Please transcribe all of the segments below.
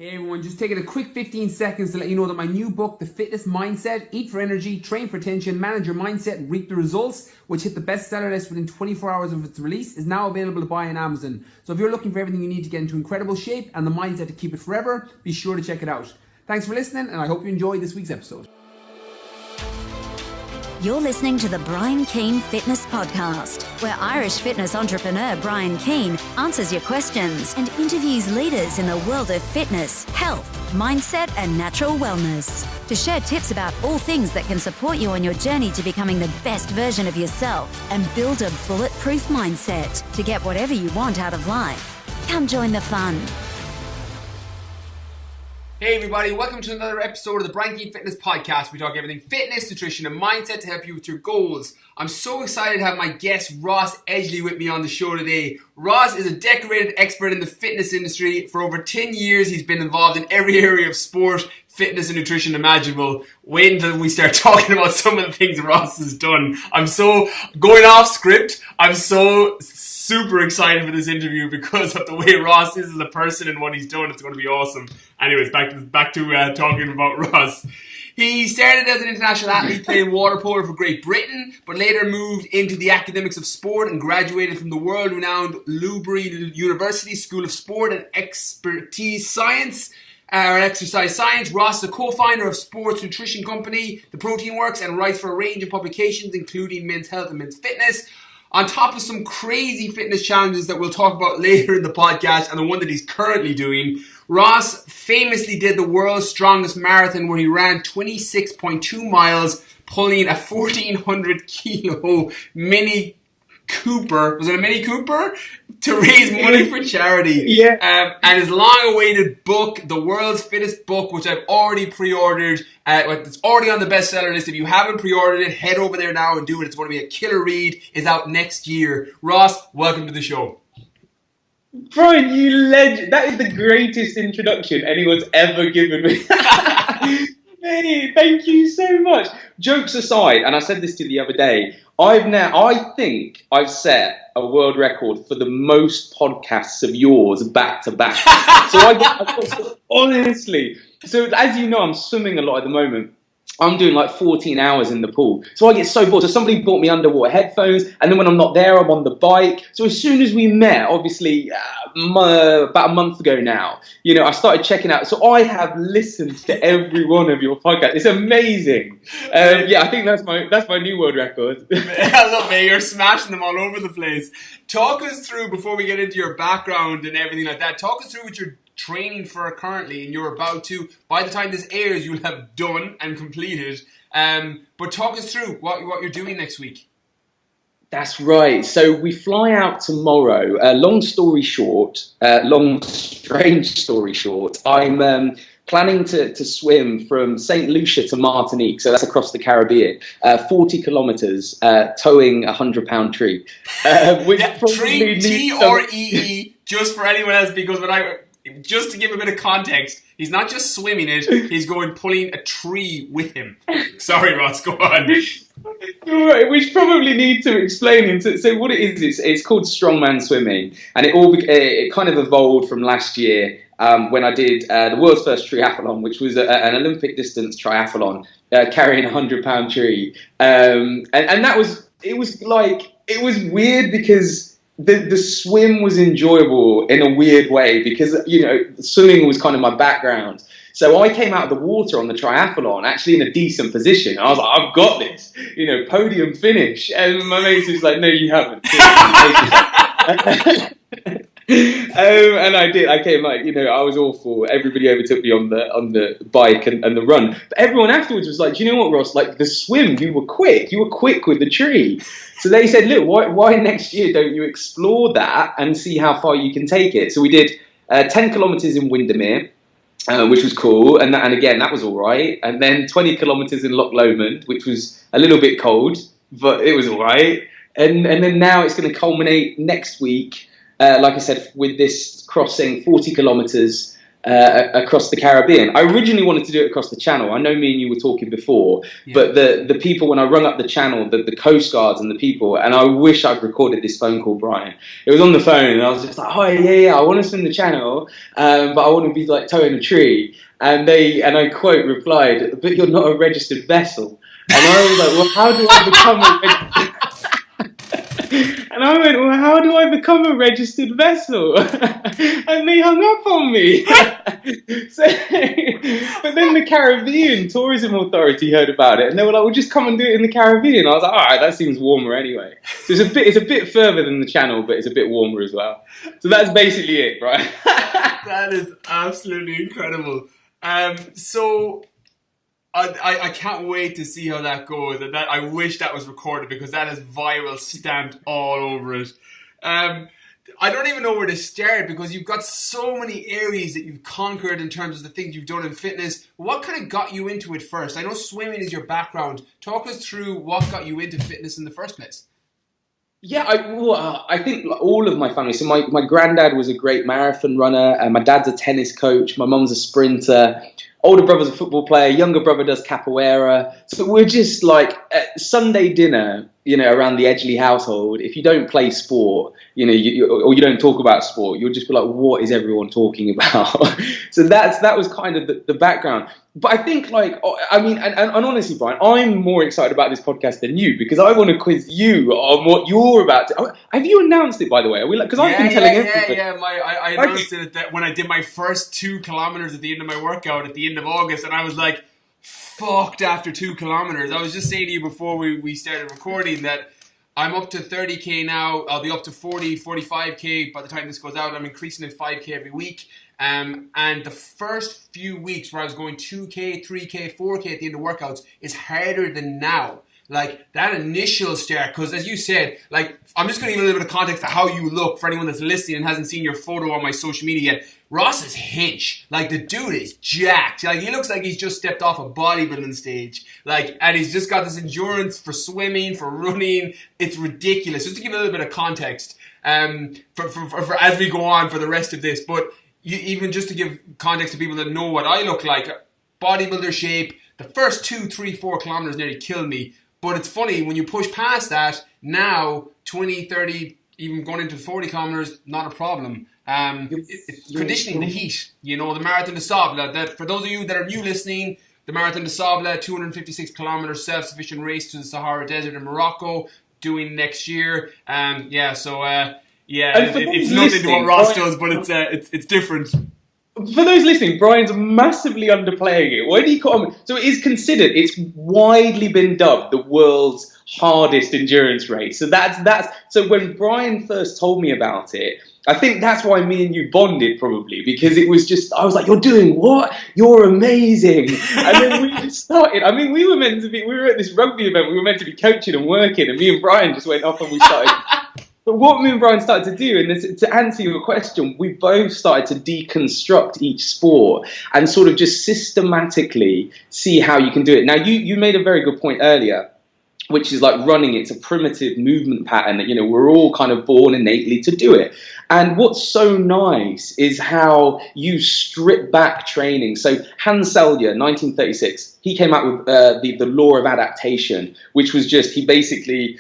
Hey everyone, just taking a quick 15 seconds to let you know that my new book, The Fittest Mindset, Eat for Energy, Train for Attention, Manage Your Mindset, Reap the Results, which hit the bestseller list within 24 hours of its release, is now available to buy on Amazon. So if you're looking for everything you need to get into incredible shape and the mindset to keep it forever, be sure to check it out. Thanks for listening, and I hope you enjoyed this week's episode. You're listening to the Brian Keane Fitness Podcast, where Irish fitness entrepreneur Brian Keane answers your questions and interviews leaders in the world of fitness, health, mindset, and natural wellness to share tips about all things that can support you on your journey to becoming the best version of yourself and build a bulletproof mindset to get whatever you want out of life. Come join the fun. Hey everybody, welcome to another episode of the Brian Keane Fitness Podcast. We talk everything fitness, nutrition, and mindset to help you with your goals. I'm so excited to have my guest Ross Edgley with me on the show today. Ross is a decorated expert in the fitness industry. For over 10 years, he's been involved in every area of sport, fitness, and nutrition imaginable. Wait until we start talking about some of the things Ross has done. I'm so going off script. I'm so super excited for this interview because of the way Ross is as a person and what he's done. It's going to be awesome. Anyways, back to talking about Ross. He started as an international athlete playing water polo for Great Britain, but later moved into the academics of sport and graduated from the world-renowned Loughborough University School of Sport and Exercise Science. Ross is a co-founder of sports nutrition company, The Protein Works, and writes for a range of publications, including Men's Health and Men's Fitness. On top of some crazy fitness challenges that we'll talk about later in the podcast and the one that he's currently doing, Ross famously did the world's strongest marathon where he ran 26.2 miles, pulling a 1,400 kilo Mini Cooper. Was it a Mini Cooper? To raise money for charity. Yeah. And his long-awaited book, The World's Fittest Book, which I've already pre-ordered. It's already on the bestseller list. If you haven't pre-ordered it, head over there now and do it. It's going to be a killer read. It's out next year. Ross, welcome to the show. Brian, you legend. That is the greatest introduction anyone's ever given me. Hey, thank you so much. Jokes aside, and I said this to you the other day, I think I've set a world record for the most podcasts of yours back to back. Honestly. So as you know, I'm swimming a lot at the moment. I'm doing like 14 hours in the pool. So I get so bored. So somebody bought me underwater headphones, and then when I'm not there, I'm on the bike. So as soon as we met, obviously about a month ago now, I started checking out. So I have listened to every one of your podcasts. It's amazing. I think that's my new world record. I love it. You're smashing them all over the place. Talk us through, before we get into your background and everything like that, talk us through what you're training for currently, and you're about to, by the time this airs, you'll have done and completed. But talk us through what you're doing next week. That's right. So we fly out tomorrow. Long strange story short, I'm planning to swim from St. Lucia to Martinique, so that's across the Caribbean, 40 kilometers, towing a 100-pound tree. Which tree, T-R-E-E, just for anyone else, because just to give a bit of context, he's not just swimming it, he's pulling a tree with him. Sorry, Ross, go on. Right, we probably need to explain it. So what it is, it's called Strongman Swimming, and it kind of evolved from last year when I did the world's first triathlon, which was an Olympic distance triathlon, carrying a 100-pound tree. And it was weird because the swim was enjoyable in a weird way because, swimming was kind of my background. So I came out of the water on the triathlon actually in a decent position. I was like, I've got this, podium finish. And my mate was like, no, you haven't. And I did. I came I was awful. Everybody overtook me on the bike and the run. But everyone afterwards was like, do you know what, Ross? Like the swim, you were quick. You were quick with the tree. So they said, look, why next year don't you explore that and see how far you can take it? So we did 10 kilometers in Windermere, which was cool. And again, that was all right. And then 20 kilometers in Loch Lomond, which was a little bit cold, but it was all right. And then now it's going to culminate next week. Like I said, with this crossing 40 kilometers across the Caribbean. I originally wanted to do it across the Channel. I know me and you were talking before, but the people, when I rung up the Channel, the Coast Guards and the people, and I wish I'd recorded this phone call, Brian. It was on the phone, and I was just like, oh, yeah, I want to swim the Channel, but I want to be like towing a tree. And I quote replied, but you're not a registered vessel. And I was like, well, how do I become a registered And I went, well, how do I become a registered vessel? And they hung up on me. But then the Caribbean Tourism Authority heard about it, and they were like, well, just come and do it in the Caribbean. I was like, all right, that seems warmer anyway. So it's a bit further than the Channel, but it's a bit warmer as well. So that's basically it, right? That is absolutely incredible. So I can't wait to see how that goes, and that I wish that was recorded, because that is viral stamped all over it. I don't even know where to start, because you've got so many areas that you've conquered in terms of the things you've done in fitness. What kind of got you into it first? I know swimming is your background. Talk us through what got you into fitness in the first place. Yeah, I think all of my family. So my granddad was a great marathon runner, and my dad's a tennis coach. My mum's a sprinter. Older brother's a football player. Younger brother does capoeira. So we're just like at Sunday dinner, around the Edgley household. If you don't play sport, or you don't talk about sport, you'll just be like, what is everyone talking about? So that was kind of the background. But I think, and honestly, Brian, I'm more excited about this podcast than you, because I want to quiz you on what you're about to. Have you announced it, by the way? Are we because I've been telling everybody. I announced it that when I did my first 2 kilometers at the end of my workout at the end of August, and I was like, fucked after 2 kilometers. I was just saying to you before we started recording that I'm up to 30k now. I'll be up to 45k by the time this goes out. I'm increasing it 5k every week. And the first few weeks where I was going 2k, 3k, 4k at the end of workouts is harder than now. Like that initial start, because as you said, I'm just going to give a little bit of context to how you look for anyone that's listening and hasn't seen your photo on my social media yet. Ross is hinch. The dude is jacked. He looks like he's just stepped off a bodybuilding stage. And he's just got this endurance for swimming, for running. It's ridiculous. Just to give a little bit of context for as we go on for the rest of this. But even just to give context to people that know what I look like, bodybuilder shape, the first 2, 3, 4 kilometers nearly killed me. But it's funny, when you push past that, now 20, 30, even going into 40 kilometers, not a problem. It's conditioning the heat. The Marathon des Sables. That for those of you that are new listening, the Marathon des Sables, 256 kilometers self-sufficient race to the Sahara Desert in Morocco, doing next year. It's nothing to what Ross does, but it's different. For those listening, Brian's massively underplaying it. Why do you call him? So it is considered, it's widely been dubbed the world's hardest endurance race. So so when Brian first told me about it, I think that's why me and you bonded, probably, because it was just, I was like, you're doing what? You're amazing. And then we just started. I mean, we were at this rugby event, we were meant to be coaching and working, and me and Brian just went off and we started. But what me and Brian started to do, and to answer your question, we both started to deconstruct each sport and sort of just systematically see how you can do it. Now, you made a very good point earlier, which is like running. It's a primitive movement pattern that, we're all kind of born innately to do it. And what's so nice is how you strip back training. So Hans Selye, 1936, he came out with the Law of Adaptation, which was just, he basically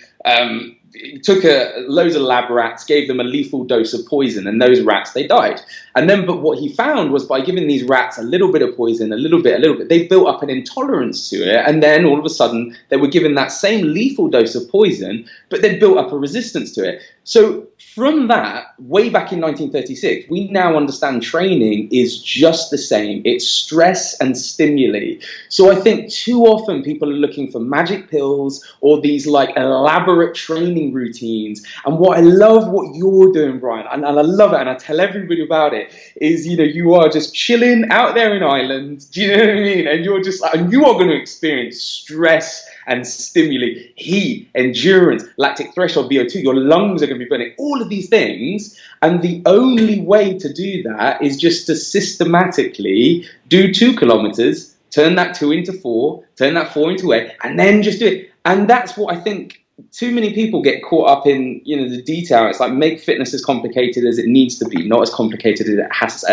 he took loads of lab rats, gave them a lethal dose of poison, and those rats, they died. And then, but what he found was by giving these rats a little bit of poison, a little bit, they built up an intolerance to it. And then all of a sudden, they were given that same lethal dose of poison, but they built up a resistance to it. So from that, way back in 1936, we now understand training is just the same. It's stress and stimuli. So I think too often people are looking for magic pills or these elaborate training routines. And what I love what you're doing, Brian, and I love it, and I tell everybody about it, is, you are just chilling out there in Ireland. Do you know what I mean? And you're just and you are going to experience stress and stimuli, heat, endurance, lactic threshold, VO2, your lungs are going to be burning, all of these things. And the only way to do that is just to systematically do 2 kilometers, turn that 2 into 4, turn that 4 into 8, and then just do it. And that's what I think too many people get caught up in, the detail. It's like, make fitness as complicated as it needs to be, not as complicated as it has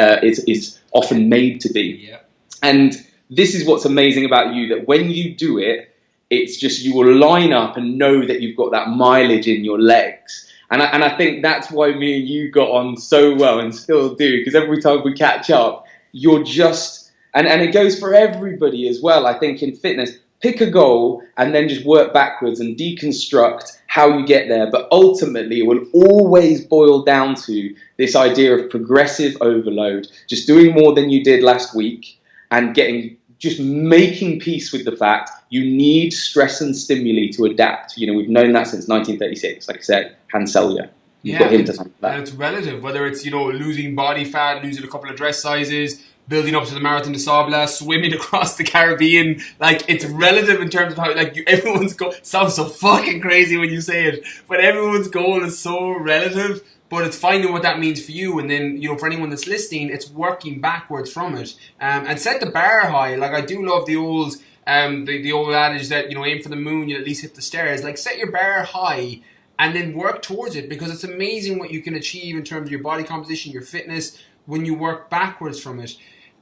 is often made to be. Yeah. And this is what's amazing about you, that when you do it, it's just, you will line up and know that you've got that mileage in your legs. And I think that's why me and you got on so well, and still do, because every time we catch up, you're just, and it goes for everybody as well. I think in fitness, pick a goal and then just work backwards and deconstruct how you get there. But ultimately, it will always boil down to this idea of progressive overload, just doing more than you did last week, and just making peace with the fact you need stress and stimuli to adapt. We've known that since 1936, like I said, Hans Selye. You've got him to thank for that. And it's relative, whether it's, losing body fat, losing a couple of dress sizes, building up to the Marathon de Sable, swimming across the Caribbean. Like, it's relative in terms of how, everyone's goal sounds so fucking crazy when you say it, but everyone's goal is so relative. But it's finding what that means for you, and then, for anyone that's listening, it's working backwards from it. And set the bar high. Like, I do love the old adage that, aim for the moon, you at least hit the stairs. Like, set your bar high and then work towards it, because it's amazing what you can achieve in terms of your body composition, your fitness, when you work backwards from it.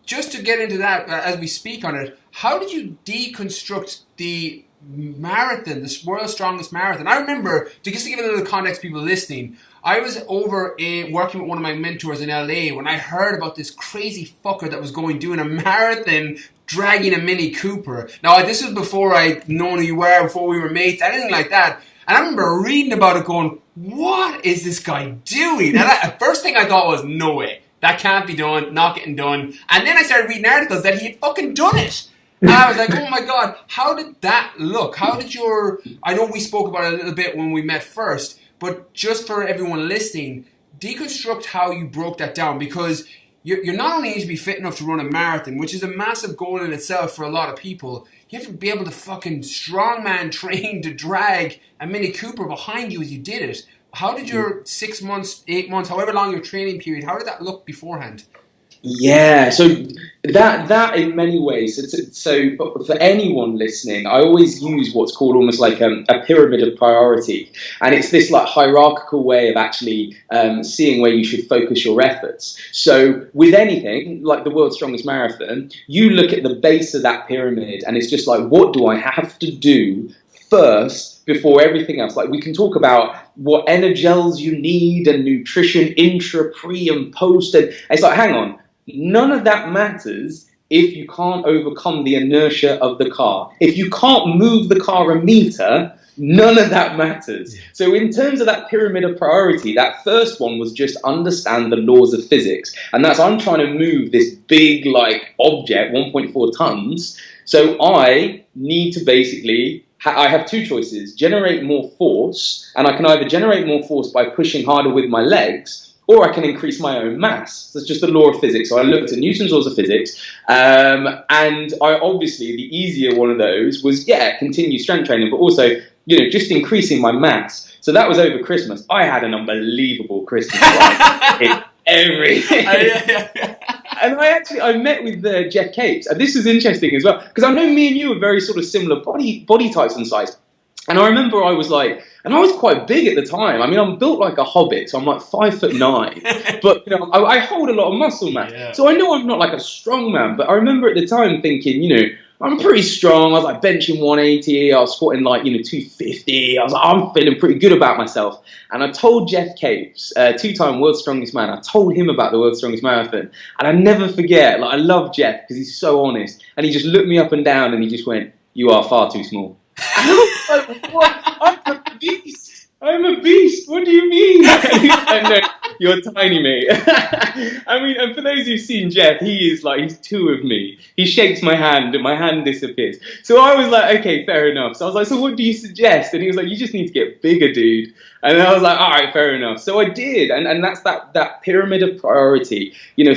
Just to get into that, as we speak on it, how did you deconstruct the marathon, the world's strongest marathon? I remember, just to give a little context to people listening, I was over working with one of my mentors in LA when I heard about this crazy fucker that was doing a marathon dragging a Mini Cooper. Now, this was before I'd known who you were, before we were mates, anything like that. And I remember reading about it going, what is this guy doing? And the first thing I thought was, no way. That can't be done, not getting done. And then I started reading articles that he had fucking done it. And I was like, oh my God, how did that look? How did I know we spoke about it a little bit when we met first, but just for everyone listening, deconstruct how you broke that down, because you're not only need to be fit enough to run a marathon, which is a massive goal in itself for a lot of people, you have to be able to fucking strongman train to drag a Mini Cooper behind you as you did it. How did your 6 months, 8 months, however long your training period, how did that look beforehand? Yeah, so that in many ways, so for anyone listening, I always use what's called almost like a pyramid of priority. And it's this like hierarchical way of actually seeing where you should focus your efforts. So with anything, like the world's strongest marathon, you look at the base of that pyramid and it's just like, what do I have to do first before everything else? Like, we can talk about what energels you need and nutrition intra, pre and post. And it's like, hang on. None of that matters if you can't overcome the inertia of the car. If you can't move the car a meter, none of that matters. So in terms of that pyramid of priority, that first one was just understand the laws of physics. And that's, I'm trying to move this big object, 1.4 tons. So I need to basically, I have two choices: generate more force, and I can either generate more force by pushing harder with my legs, or I can increase my own mass. That's just the law of physics. So I looked at Newton's laws of physics, and I obviously, the easier one of those was, continue strength training, but also, just increasing my mass. So that was over Christmas. I had an unbelievable Christmas, in everything. And I met with Jeff Capes, and this is interesting as well, because I know me and you are very sort of similar body types and size. And I remember I was quite big at the time. I mean, I'm built like a hobbit, so I'm like 5'9", but I hold a lot of muscle mass. Yeah. So I know I'm not like a strong man, but I remember at the time thinking, I'm pretty strong. I was like benching 180, I was squatting 250. I was like, I'm feeling pretty good about myself. And I told Jeff Capes, two-time world's strongest man, I told him about the world's strongest marathon. And I never forget, I love Jeff because he's so honest. And he just looked me up and down and he just went, "You are far too small." And I was like, what? I'm a beast. I'm a beast. What do you mean? And no, you're tiny, mate. I mean, and for those who've seen Jeff, he's two of me. He shakes my hand and my hand disappears. So I was like, okay, fair enough. So I was like, so what do you suggest? And he was like, you just need to get bigger, dude. And I was like, all right, fair enough. So I did. And that's that pyramid of priority.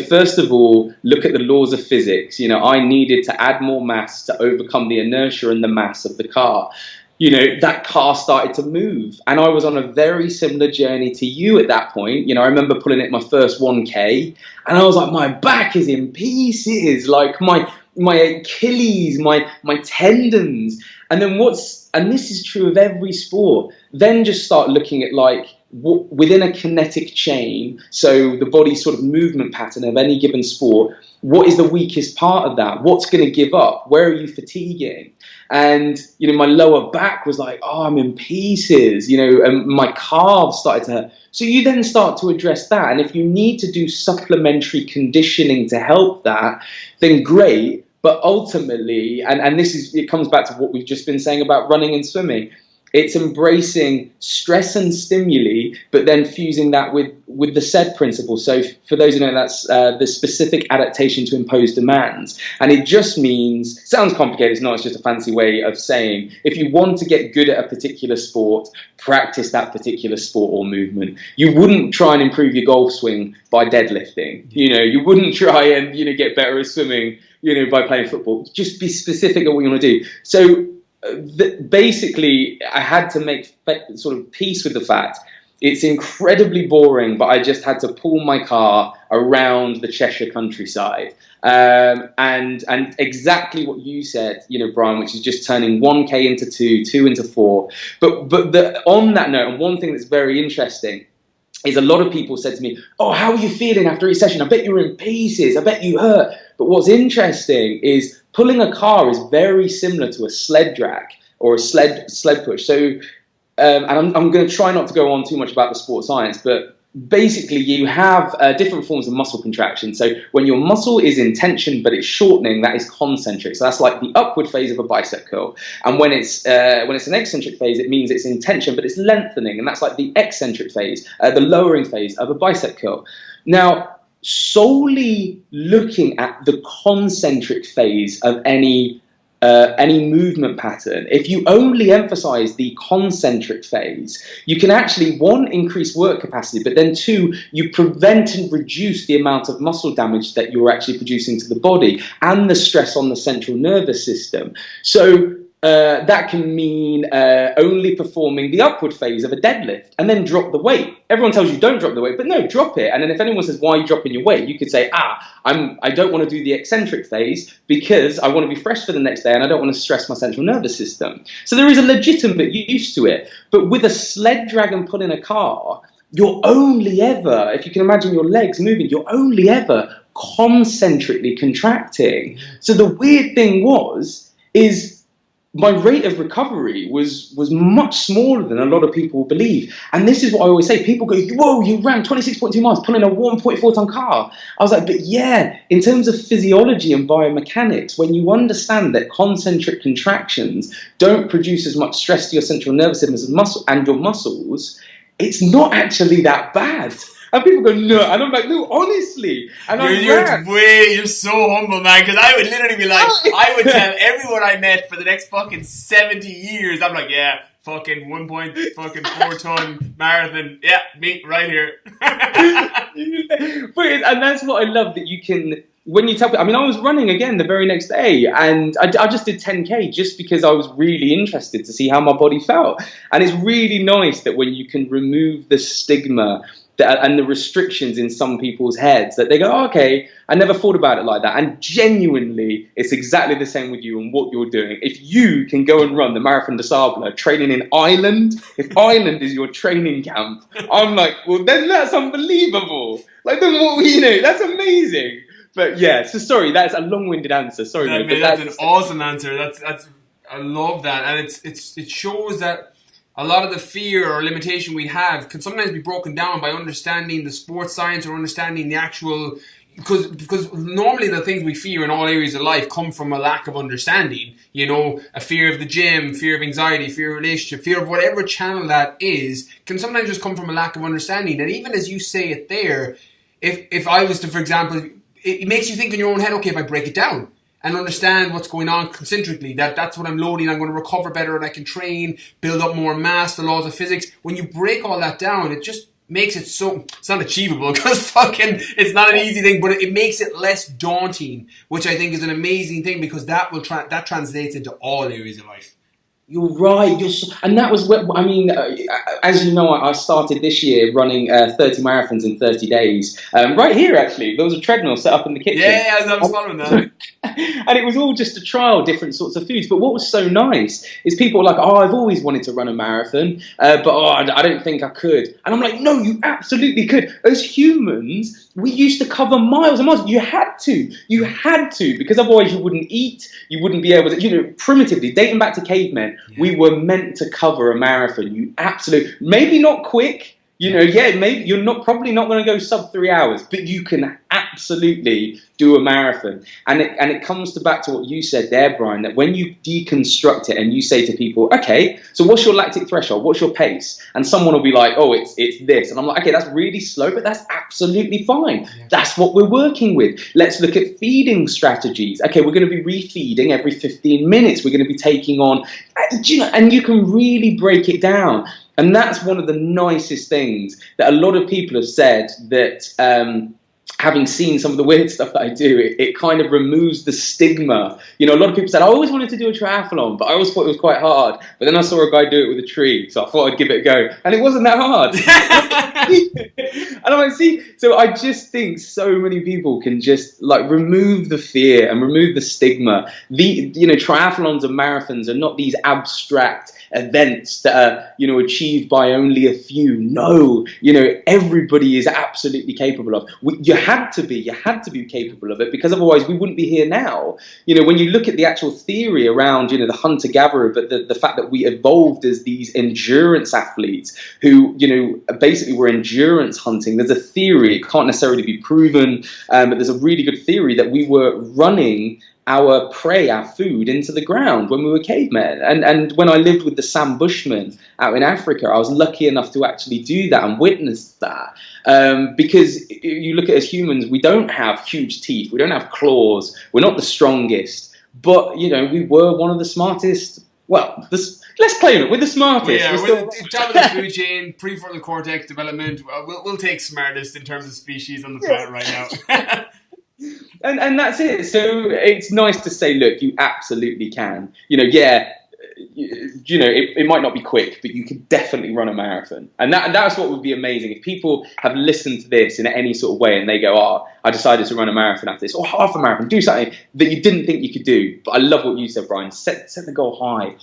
First of all, look at the laws of physics. I needed to add more mass to overcome the inertia and the mass of the car. That car started to move. And I was on a very similar journey to you at that point. I remember pulling it my first 1K. And I was like, my back is in pieces. Like my Achilles, my tendons. And then and this is true of every sport, then just start looking at like within a kinetic chain, so the body's sort of movement pattern of any given sport, what is the weakest part of that? What's going to give up? Where are you fatiguing? And, you know, my lower back was like, oh, I'm in pieces, you know, and my calves started to hurt. So you then start to address that. And if you need to do supplementary conditioning to help that, then great. But ultimately, and it comes back to what we've just been saying about running and swimming. It's embracing stress and stimuli, but then fusing that with the SAID principle. So for those who know, that's the specific adaptation to impose demands. And it just means, sounds complicated, it's not, it's just a fancy way of saying, if you want to get good at a particular sport, practice that particular sport or movement. You wouldn't try and improve your golf swing by deadlifting. You know, you wouldn't try and, you know, get better at swimming, you know, by playing football. Just be specific at what you want to do. So basically, I had to make sort of peace with the fact it's incredibly boring, but I just had to pull my car around the Cheshire countryside. And exactly what you said, you know, Brian, which is just turning 1K into 2 into 4. But on that note, and one thing that's very interesting is a lot of people said to me, oh, how are you feeling after each session? I bet you're in pieces. I bet you hurt. But what's interesting is pulling a car is very similar to a sled drag or a sled push. So, and I'm going to try not to go on too much about the sport science, but basically you have different forms of muscle contraction. So when your muscle is in tension but it's shortening, that is concentric. So that's like the upward phase of a bicep curl. And when it's an eccentric phase, it means it's in tension but it's lengthening, and that's like the eccentric phase, the lowering phase of a bicep curl. Now, solely looking at the concentric phase of any movement pattern, if you only emphasize the concentric phase, you can actually, one, increase work capacity, but then two, you prevent and reduce the amount of muscle damage that you're actually producing to the body and the stress on the central nervous system. So that can mean only performing the upward phase of a deadlift and then drop the weight. Everyone tells you don't drop the weight, but no, drop it. And then if anyone says, why are you dropping your weight? You could say, I don't want to do the eccentric phase because I want to be fresh for the next day and I don't want to stress my central nervous system. So there is a legitimate use to it. But with a sled drag and pull in a car, you're only ever, if you can imagine your legs moving, you're only ever concentrically contracting. So the weird thing is my rate of recovery was much smaller than a lot of people believe. And this is what I always say. People go, whoa, you ran 26.2 miles pulling a 1.4 ton car. I was like, but yeah, in terms of physiology and biomechanics, when you understand that concentric contractions don't produce as much stress to your central nervous system as muscle and your muscles, it's not actually that bad. And people go, no. And I'm like, no, honestly. And you're so humble, man. Because I would literally be like, I would tell everyone I met for the next fucking 70 years. I'm like, yeah, fucking 1.4 ton marathon. Yeah, me right here. And that's what I love, that you can, when you tell people, I mean, I was running again the very next day, and I just did 10K just because I was really interested to see how my body felt. And it's really nice that when you can remove the stigma and the restrictions in some people's heads, that they go, oh, okay, I never thought about it like that. And genuinely, it's exactly the same with you and what you're doing. If you can go and run the Marathon des Sables training in Ireland, if Ireland is your training camp, I'm like, well, then that's unbelievable. Like, then what, you know, that's amazing. But yeah, so sorry, that's a long-winded answer. Sorry, no, but that's an awesome answer. That's I love that, and it shows that a lot of the fear or limitation we have can sometimes be broken down by understanding the sports science or understanding the actual, because normally the things we fear in all areas of life come from a lack of understanding. You know, a fear of the gym, fear of anxiety, fear of relationship, fear of whatever channel that is, can sometimes just come from a lack of understanding. And even as you say it there, if I was to, for example, it makes you think in your own head, okay, if I break it down and understand what's going on concentrically, that's what I'm loading, I'm going to recover better and I can train, build up more mass, the laws of physics. When you break all that down, it just makes it so, it's not achievable because fucking, it's not an easy thing, but it makes it less daunting, which I think is an amazing thing because that translates into all areas of life. You're right. And that was what I mean. As you know, I started this year running 30 marathons in 30 days. Right here, actually, there was a treadmill set up in the kitchen. Yeah, I was following that. And it was all just to trial different sorts of foods. But what was so nice is people were like, "Oh, I've always wanted to run a marathon, but I don't think I could." And I'm like, "No, you absolutely could." As humans, we used to cover miles and miles. You had to, because otherwise you wouldn't eat. You wouldn't be able to. Primitively dating back to cavemen. Yeah. We were meant to cover a marathon. You absolutely, maybe not quick, maybe you're probably not going to go sub 3 hours, but you can absolutely do a marathon. And it comes back to what you said there, Brian, that when you deconstruct it and you say to people, okay, so what's your lactic threshold? What's your pace? And someone will be like, oh, it's this. And I'm like, okay, that's really slow, but that's absolutely fine. Yeah. That's what we're working with. Let's look at feeding strategies. Okay, we're going to be refeeding every 15 minutes. We're going to be taking on, and you can really break it down. And that's one of the nicest things that a lot of people have said, that having seen some of the weird stuff that I do, it kind of removes the stigma. A lot of people said, I always wanted to do a triathlon, but I always thought it was quite hard. But then I saw a guy do it with a tree, so I thought I'd give it a go. And it wasn't that hard. And I'm like, see, so I just think so many people can just remove the fear and remove the stigma. Triathlons and marathons are not these abstract events that are, achieved by only a few. No, everybody is absolutely capable of. You had to be capable of it, because otherwise we wouldn't be here now. When you look at the actual theory around, the hunter-gatherer, but the fact that we evolved as these endurance athletes who, basically were endurance hunting. There's a theory, it can't necessarily be proven, but there's a really good theory that we were running our prey, our food, into the ground when we were cavemen. And when I lived with the Sam Bushmen out in Africa, I was lucky enough to actually do that and witness that. Because you look at, as humans, we don't have huge teeth, we don't have claws, we're not the strongest, but we were one of the smartest. Well, let's claim it, we're the smartest. Yeah, we're top of the food chain, prefrontal cortex development. We'll take smartest in terms of species on the planet right now. And that's it. So it's nice to say, look, you absolutely can. It might not be quick, but you could definitely run a marathon. And that's what would be amazing. If people have listened to this in any sort of way and they go, I decided to run a marathon after this, or half a marathon, do something that you didn't think you could do. But I love what you said, Brian. Set the goal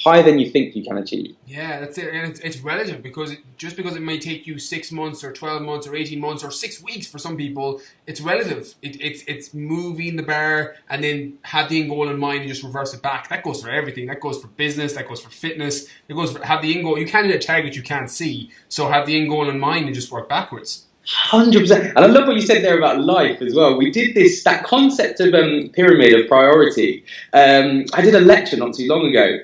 higher than you think you can achieve. Yeah, that's it. And it's relative, because just because it may take you 6 months or 12 months or 18 months or 6 weeks for some people, it's relative. It's moving the bar and then have the end goal in mind and just reverse it back. That goes for everything. That goes for business. That goes for fitness. It goes for, have the end goal. You can't hit a target you can't see. So have the end goal in mind and just work backwards. 100%. And I love what you said there about life as well. We did that concept of pyramid of priority. I did a lecture not too long ago.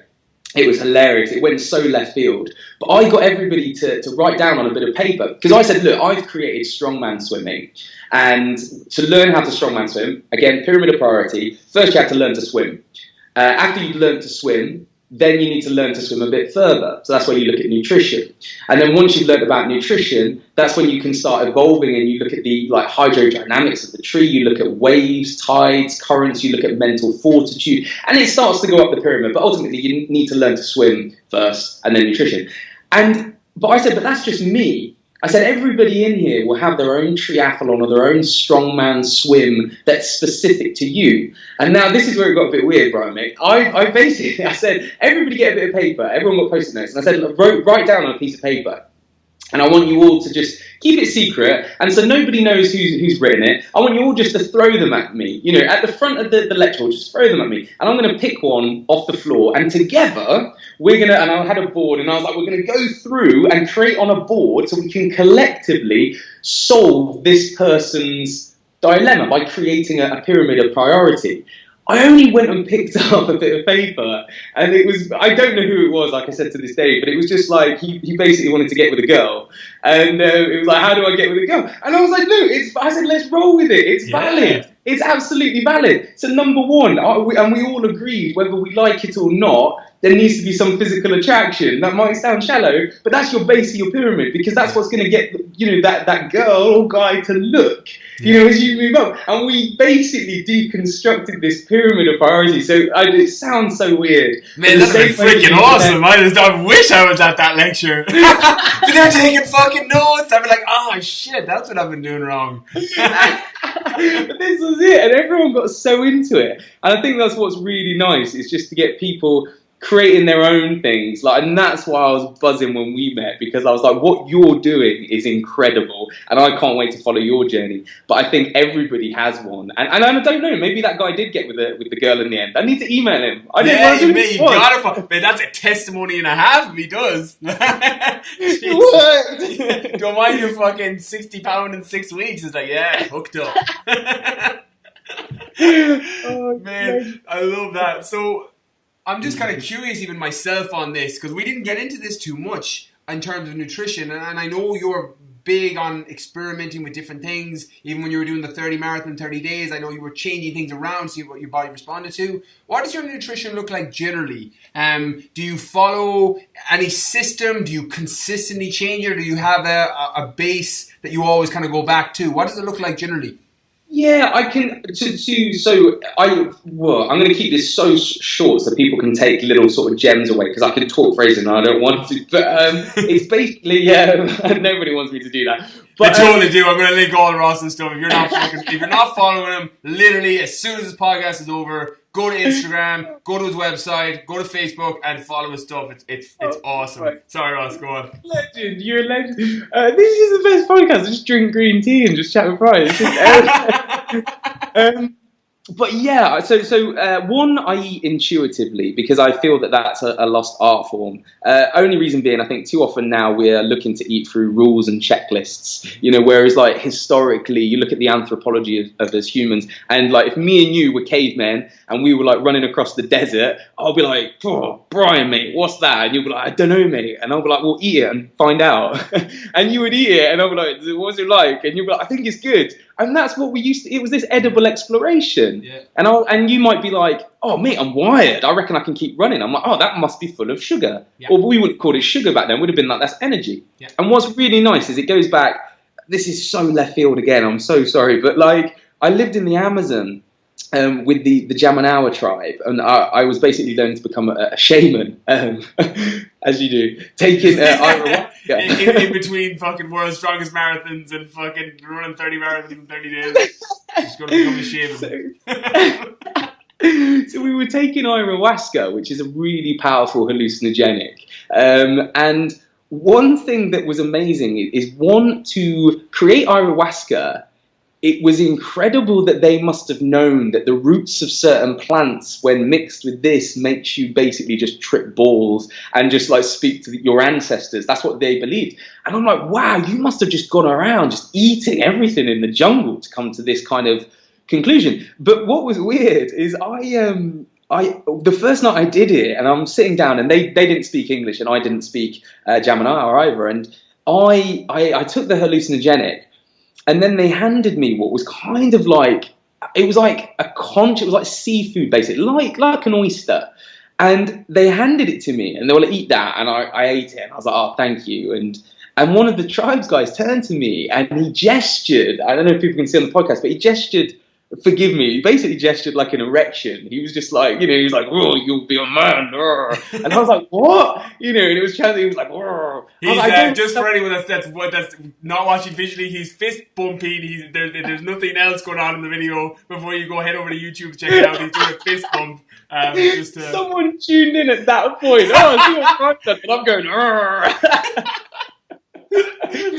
It was hilarious. It went so left field. But I got everybody to write down on a bit of paper. Because I said, look, I've created Strongman Swimming. And to learn how to strongman swim, again, pyramid of priority, first you have to learn to swim. After you've learned to swim, then you need to learn to swim a bit further. So that's where you look at nutrition. And then once you've learned about nutrition, that's when you can start evolving and you look at the hydrodynamics of the tree, you look at waves, tides, currents, you look at mental fortitude, and it starts to go up the pyramid. But ultimately, you need to learn to swim first and then nutrition. But I said, but that's just me. I said, everybody in here will have their own triathlon or their own strongman swim that's specific to you. And now this is where it got a bit weird, Brian, mate. I said, everybody get a bit of paper. Everyone got Post-it notes. And I said, write down on a piece of paper. And I want you all to just keep it secret. And so nobody knows who's written it. I want you all just to throw them at me. At the front of the lecture, just throw them at me. And I'm going to pick one off the floor. And together, and I had a board. And I was like, we're going to go through and create on a board so we can collectively solve this person's dilemma by creating a pyramid of priority. I only went and picked up a bit of paper, and it was, I don't know who it was, like I said to this day, but it was just like, he basically wanted to get with a girl, and it was like, how do I get with a girl? And I was like, no, I said, let's roll with it, it's valid. it's absolutely valid. So number one, and we all agreed, whether we like it or not, there needs to be some physical attraction. That might sound shallow, but that's your base of your pyramid, because that's what's going to get, that girl or guy to look, as you move up. And we basically deconstructed this pyramid of priority. So it sounds so weird. Man, that's freaking awesome. I wish I was at that lecture. But they're taking fucking notes. I'd be like, oh shit, that's what I've been doing wrong. But this was it, and everyone got so into it. And I think that's what's really nice, is just to get people creating their own things, and that's why I was buzzing when we met, because I was like, what you're doing is incredible, and I can't wait to follow your journey. But I think everybody has one, and I don't know, maybe that guy did get with the girl in the end. I need to email him. You gotta, man, that's a testimony and a half if he does. Don't mind your fucking 60 pound in 6 weeks. It's like, yeah, hooked up. Man, I love that. So I'm just kind of curious even myself on this, because we didn't get into this too much in terms of nutrition, and I know you're big on experimenting with different things. Even when you were doing the 30 marathon, 30 days, I know you were changing things around to see what your body responded to. What does your nutrition look like generally? Do you follow any system? Do you consistently change it? Or do you have a base that you always kind of go back to? What does it look like generally? Yeah, I can. I'm going to keep this so short so people can take little sort of gems away, because I can talk phrases and I don't want to. But it's basically, nobody wants me to do that. But, they totally do. I'm going to link all Ross's stuff. If you're not following him, literally as soon as this podcast is over, go to Instagram, go to his website, go to Facebook, and follow his stuff. It's awesome. Right. Sorry, Ross, go on. Legend, you're a legend. This is the best podcast. Just drink green tea and just chat with Brian. But yeah, so one, I eat intuitively, because I feel that that's a lost art form. Only reason being, I think too often now we're looking to eat through rules and checklists, whereas historically you look at the anthropology of us humans, and if me and you were cavemen and we were running across the desert, I'll be like, oh, Brian, mate, what's that? And you'll be like, I don't know, mate. And I'll be like, well, eat it and find out. And you would eat it, and I'll be like, what's it like? And you'll be like, I think it's good. And that's what we used to, it was this edible exploration. Yeah. And you might be like, oh, mate, I'm wired. I reckon I can keep running. I'm like, oh, that must be full of sugar. Yeah. Or we wouldn't call it sugar back then. It would have been like, that's energy. Yeah. And what's really nice is it goes back, this is so left field again, I'm so sorry. But I lived in the Amazon with the Jamanawa tribe. And I was basically learning to become a shaman, as you do. Taking ayahuasca. In between fucking world's strongest marathons and fucking running 30 marathons in 30 days. Just going to become a shaman. So we were taking ayahuasca, which is a really powerful hallucinogenic. And one thing that was amazing is to create ayahuasca. It was incredible that they must have known that the roots of certain plants, when mixed with this, makes you basically just trip balls and just speak to your ancestors. That's what they believed. And I'm like, wow, you must have just gone around just eating everything in the jungle to come to this kind of conclusion. But what was weird is the first night I did it, and I'm sitting down, and they didn't speak English, and I didn't speak Jamanawa either. And I took the hallucinogenic. And then they handed me what was kind of it was like a conch, it was like seafood basically, like an oyster. And they handed it to me and they were like, eat that. And I ate it and I was like, oh, thank you. And one of the tribes guys turned to me and he gestured, I don't know if people can see on the podcast, but he gestured, forgive me, he basically gestured like an erection. He was just like, he was like, oh, you'll be a man. And I was like, what? And it was he was like, oh. He's just for anyone that's not watching visually, he's fist bumping. There's nothing else going on in the video. Before you go head over to YouTube to check it out, he's doing a fist bump. Someone tuned in at that point. Oh, I see what's right, and I'm going,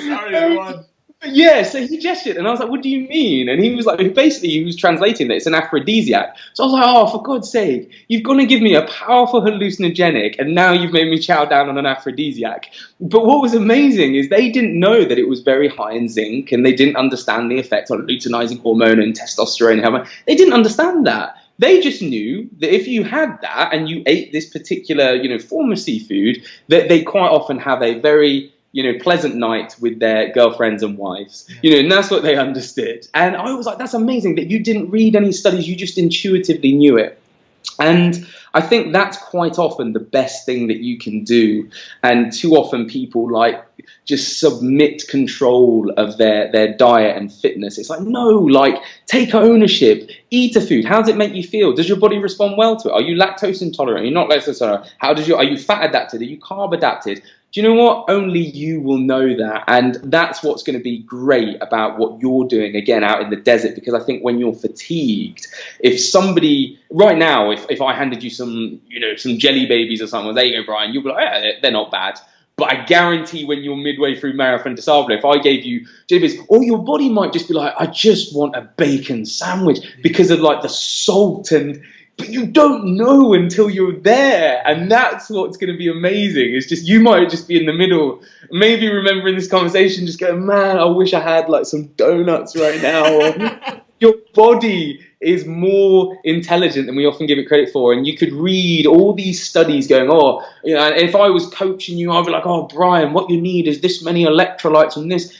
sorry, everyone. Yeah, so he gestured, and I was like, what do you mean? And he was like, he was translating that it's an aphrodisiac. So I was like, oh, for God's sake, you've gone to give me a powerful hallucinogenic, and now you've made me chow down on an aphrodisiac. But what was amazing is they didn't know that it was very high in zinc, and they didn't understand the effect on luteinizing hormone and testosterone hormone. They didn't understand that. They just knew that if you had that and you ate this particular, form of seafood, that they quite often have a very pleasant night with their girlfriends and wives, and that's what they understood. And I was like, that's amazing that you didn't read any studies, you just intuitively knew it. And I think that's quite often the best thing that you can do. And too often people like just submit control of their diet and fitness. It's like, no, like take ownership, eat a food. How does it make you feel? Does your body respond well to it? Are you lactose intolerant? Are you not lactose intolerant? Are you fat adapted? Are you carb adapted? Do you know what? Only you will know that. And that's what's going to be great about what you're doing, again, out in the desert. Because I think when you're fatigued, if somebody, right now, if I handed you some jelly babies or something, there you go, Brian, you'll be like, yeah, they're not bad. But I guarantee when you're midway through Marathon Disablo, if I gave you jelly babies, or your body might just be like, I just want a bacon sandwich because of like the salt but you don't know until you're there, and that's what's going to be amazing. It's just you might just be in the middle, maybe remembering this conversation, just going, man, I wish I had like some donuts right now. Or, your body is more intelligent than we often give it credit for, and you could read all these studies going, and if I was coaching you, I'd be like, oh, Brian, what you need is this many electrolytes and this.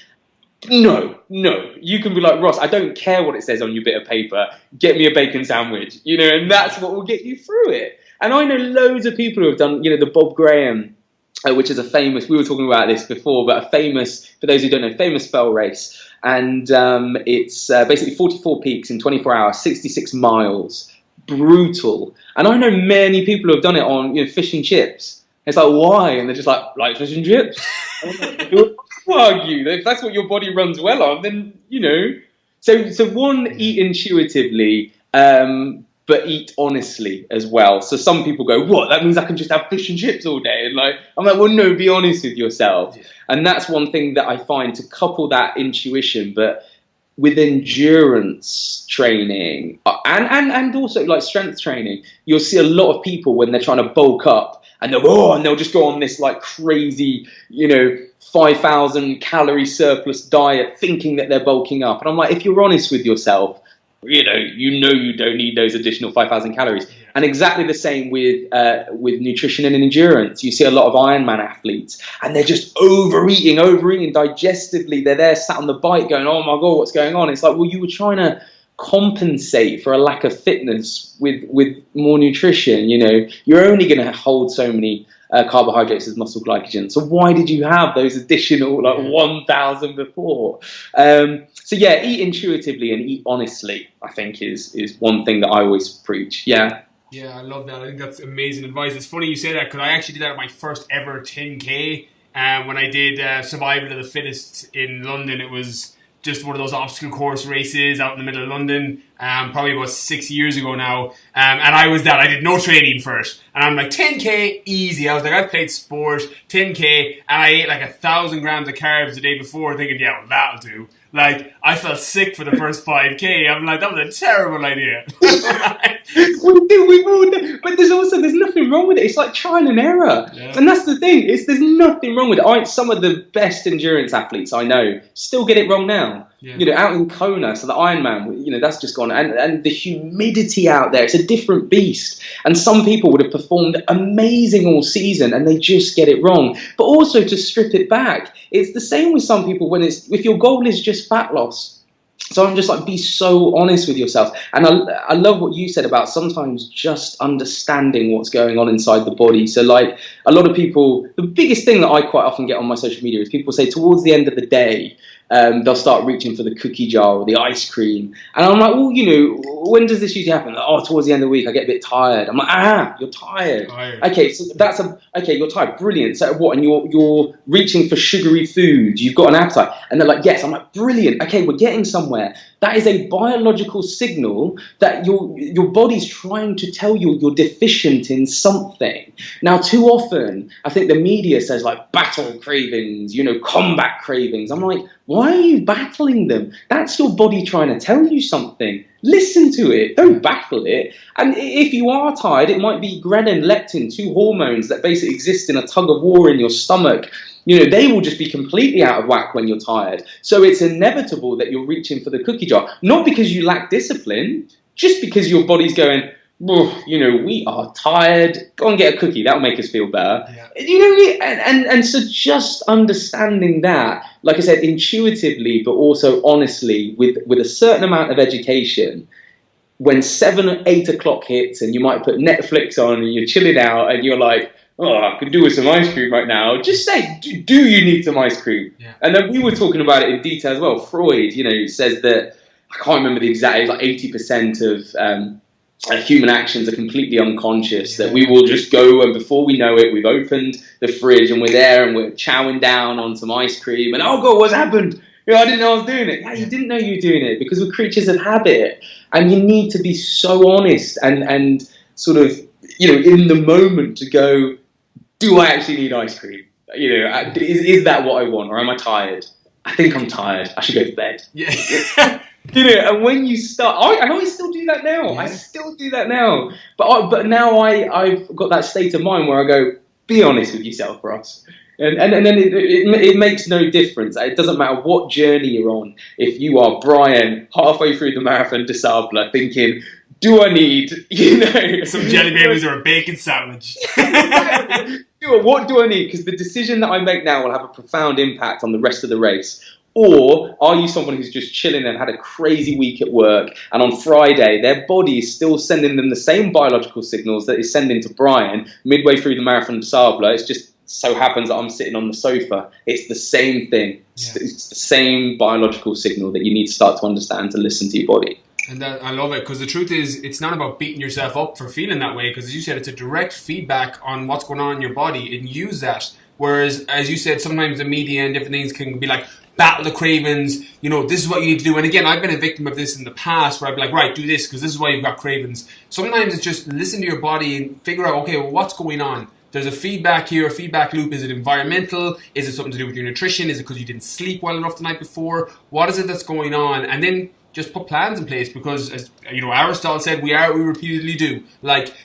No, you can be like, Ross, I don't care what it says on your bit of paper, get me a bacon sandwich, and that's what will get you through it. And I know loads of people who have done, the Bob Graham, which is a famous, we were talking about this before, but a famous, for those who don't know, famous fell race. And it's basically 44 peaks in 24 hours, 66 miles, brutal. And I know many people who have done it on, fish and chips. It's like, why? And they're just like fish and chips? Argue if that's what your body runs well on, then so one, eat intuitively, but eat honestly as well. So some people go, what, that means I can just have fish and chips all day? And I'm like, well, no, be honest with yourself. And that's one thing that I find, to couple that intuition but with endurance training and also like strength training. You'll see a lot of people when they're trying to bulk up, and they'll just go on this like crazy 5,000 calorie surplus diet thinking that they're bulking up. And I'm like, if you're honest with yourself, you don't need those additional 5,000 calories. And exactly the same with nutrition and endurance. You see a lot of Ironman athletes, and they're just overeating digestively. They're there sat on the bike going, oh my God, what's going on? It's like, well, you were trying to compensate for a lack of fitness with more nutrition. You're only going to hold so many carbohydrates as muscle glycogen. So why did you have those additional 1,000 before? So yeah, eat intuitively and eat honestly, I think is one thing that I always preach. Yeah, I love that. I think that's amazing advice. It's funny you say that, because I actually did that at my first ever 10K. When I did Survival of the Fittest in London, it was just one of those obstacle course races out in the middle of London, probably about 6 years ago now. And I did no training first. And I'm like, 10K, easy. I was like, I've played sport, 10K, and I ate like 1,000 grams of carbs the day before, thinking, yeah, well, that'll do. Like, I felt sick for the first 5K. I'm like, that was a terrible idea. we all do. But there's nothing wrong with it. It's like trial and error. Yeah. And that's the thing. There's nothing wrong with it. Some of the best endurance athletes I know still get it wrong now. Yeah. Out in Kona, so the Ironman, that's just gone. And the humidity out there, it's a different beast. And some people would have performed amazing all season and they just get it wrong. But also, to strip it back, it's the same with some people if your goal is just fat loss. So I'm just like, be so honest with yourself. And I love what you said about sometimes just understanding what's going on inside the body. So like a lot of people, the biggest thing that I quite often get on my social media is people say towards the end of the day, they'll start reaching for the cookie jar or the ice cream. And I'm like, well, when does this usually happen? Oh, towards the end of the week, I get a bit tired. I'm like, you're tired. Okay, so you're tired. Brilliant. So what? And you're reaching for sugary food. You've got an appetite. And they're like, yes. I'm like, brilliant. Okay, we're getting somewhere. That is a biological signal that your body's trying to tell you you're deficient in something. Now, too often, I think the media says like battle cravings, combat cravings. I'm like, why are you battling them? That's your body trying to tell you something. Listen to it. Don't battle it. And if you are tired, it might be ghrelin, leptin, two hormones that basically exist in a tug of war in your stomach. They will just be completely out of whack when you're tired. So it's inevitable that you're reaching for the cookie jar. Not because you lack discipline, just because your body's going, we are tired. Go and get a cookie. That'll make us feel better. Yeah. And so just understanding that, like I said, intuitively, but also honestly, with a certain amount of education, when 7 or 8 o'clock hits and you might put Netflix on and you're chilling out and you're like, oh, I could do with some ice cream right now. Just say, do you need some ice cream? Yeah. And then we were talking about it in detail as well. Freud, says that, I can't remember the exact, it was like 80% of human actions are completely unconscious, that we will just go and before we know it, we've opened the fridge and we're there and we're chowing down on some ice cream and, oh God, what's happened? I didn't know I was doing it. Yeah, you didn't know you were doing it because we're creatures of habit. And you need to be so honest and sort of, in the moment to go, do I actually need ice cream? Is that what I want, or am I tired? I think I'm tired. I should go to bed. Yeah. And when you start, I still do that now. Yeah. I still do that now. But now I've got that state of mind where I go, be honest with yourself, Ross. And then it makes no difference. It doesn't matter what journey you're on. If you are Brian, halfway through the Marathon des Sables, thinking, do I need, some jelly babies or a bacon sandwich? What do I need? Because the decision that I make now will have a profound impact on the rest of the race. Or are you someone who's just chilling and had a crazy week at work, and on Friday their body is still sending them the same biological signals that it's sending to Brian midway through the Marathon des Sables? It's just so happens that I'm sitting on the sofa. It's the same thing. Yeah. It's the same biological signal that you need to start to understand to listen to your body. And I love it, because the truth is, it's not about beating yourself up for feeling that way, because as you said, it's a direct feedback on what's going on in your body, and use that. Whereas, as you said, sometimes the media and different things can be like, battle the cravings, this is what you need to do. And again, I've been a victim of this in the past, where I'd be like, right, do this, because this is why you've got cravings. Sometimes it's just listen to your body and figure out, okay, well, what's going on? There's a feedback here, a feedback loop. Is it environmental? Is it something to do with your nutrition? Is it because you didn't sleep well enough the night before? What is it that's going on? And then just put plans in place, because, as Aristotle said, we are what we repeatedly do.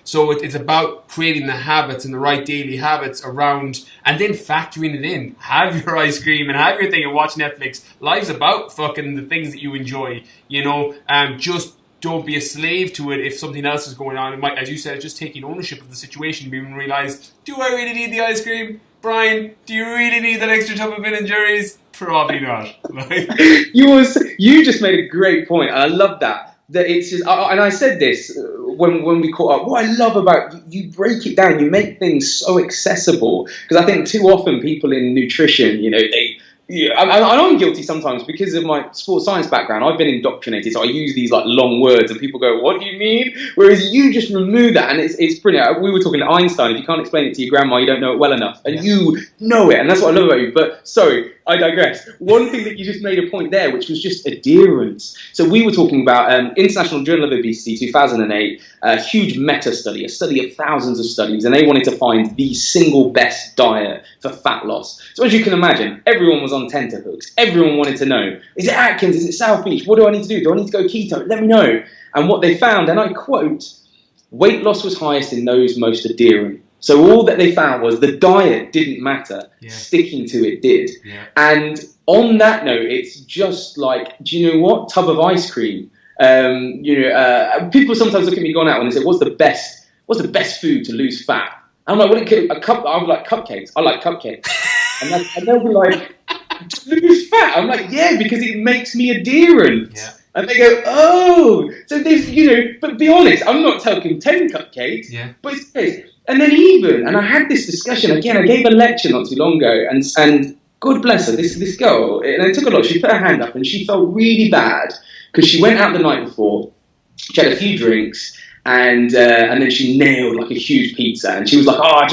So it's about creating the habits and the right daily habits around, and then factoring it in. Have your ice cream and have your thing and watch Netflix. Life's about fucking the things that you enjoy, just don't be a slave to it if something else is going on. It might, as you said, just taking ownership of the situation, being realize, do I really need the ice cream? Brian, do you really need that extra tub of Ben and Jerry's? Probably not. You just made a great point, and I love that. That it's just, and I said this when we caught up. What I love about you break it down, you make things so accessible. Because I think too often people in nutrition, I'm guilty sometimes because of my sports science background. I've been indoctrinated, so I use these long words, and people go, "What do you mean?" Whereas you just remove that, and it's brilliant. We were talking to Einstein. If you can't explain it to your grandma, you don't know it well enough, and you know it, and that's what I love about you. But sorry, I digress. One thing that you just made a point there, which was just adherence. So we were talking about International Journal of Obesity, 2008, a huge meta study, a study of thousands of studies, and they wanted to find the single best diet for fat loss. So as you can imagine, everyone was on tenterhooks. Everyone wanted to know, is it Atkins? Is it South Beach? What do I need to do? Do I need to go keto? Let me know. And what they found, and I quote, weight loss was highest in those most adherent. So all that they found was the diet didn't matter. Yeah. Sticking to it did. Yeah. And on that note, it's just like, do you know what? Tub of ice cream. People sometimes look at me going out and they say, what's the best food to lose fat? I'm like, I'm like, cupcakes. I like cupcakes. And they'll be like, to lose fat? I'm like, yeah, because it makes me adherent. Yeah. And they go, oh, so there's, but be honest, I'm not talking 10 cupcakes, but it's this. And then and I had this discussion, again, I gave a lecture not too long ago, and God bless her, this girl, and it took a lot, she put her hand up, and she felt really bad, because she went out the night before, she had a few drinks, and then she nailed a huge pizza, and she was like, oh,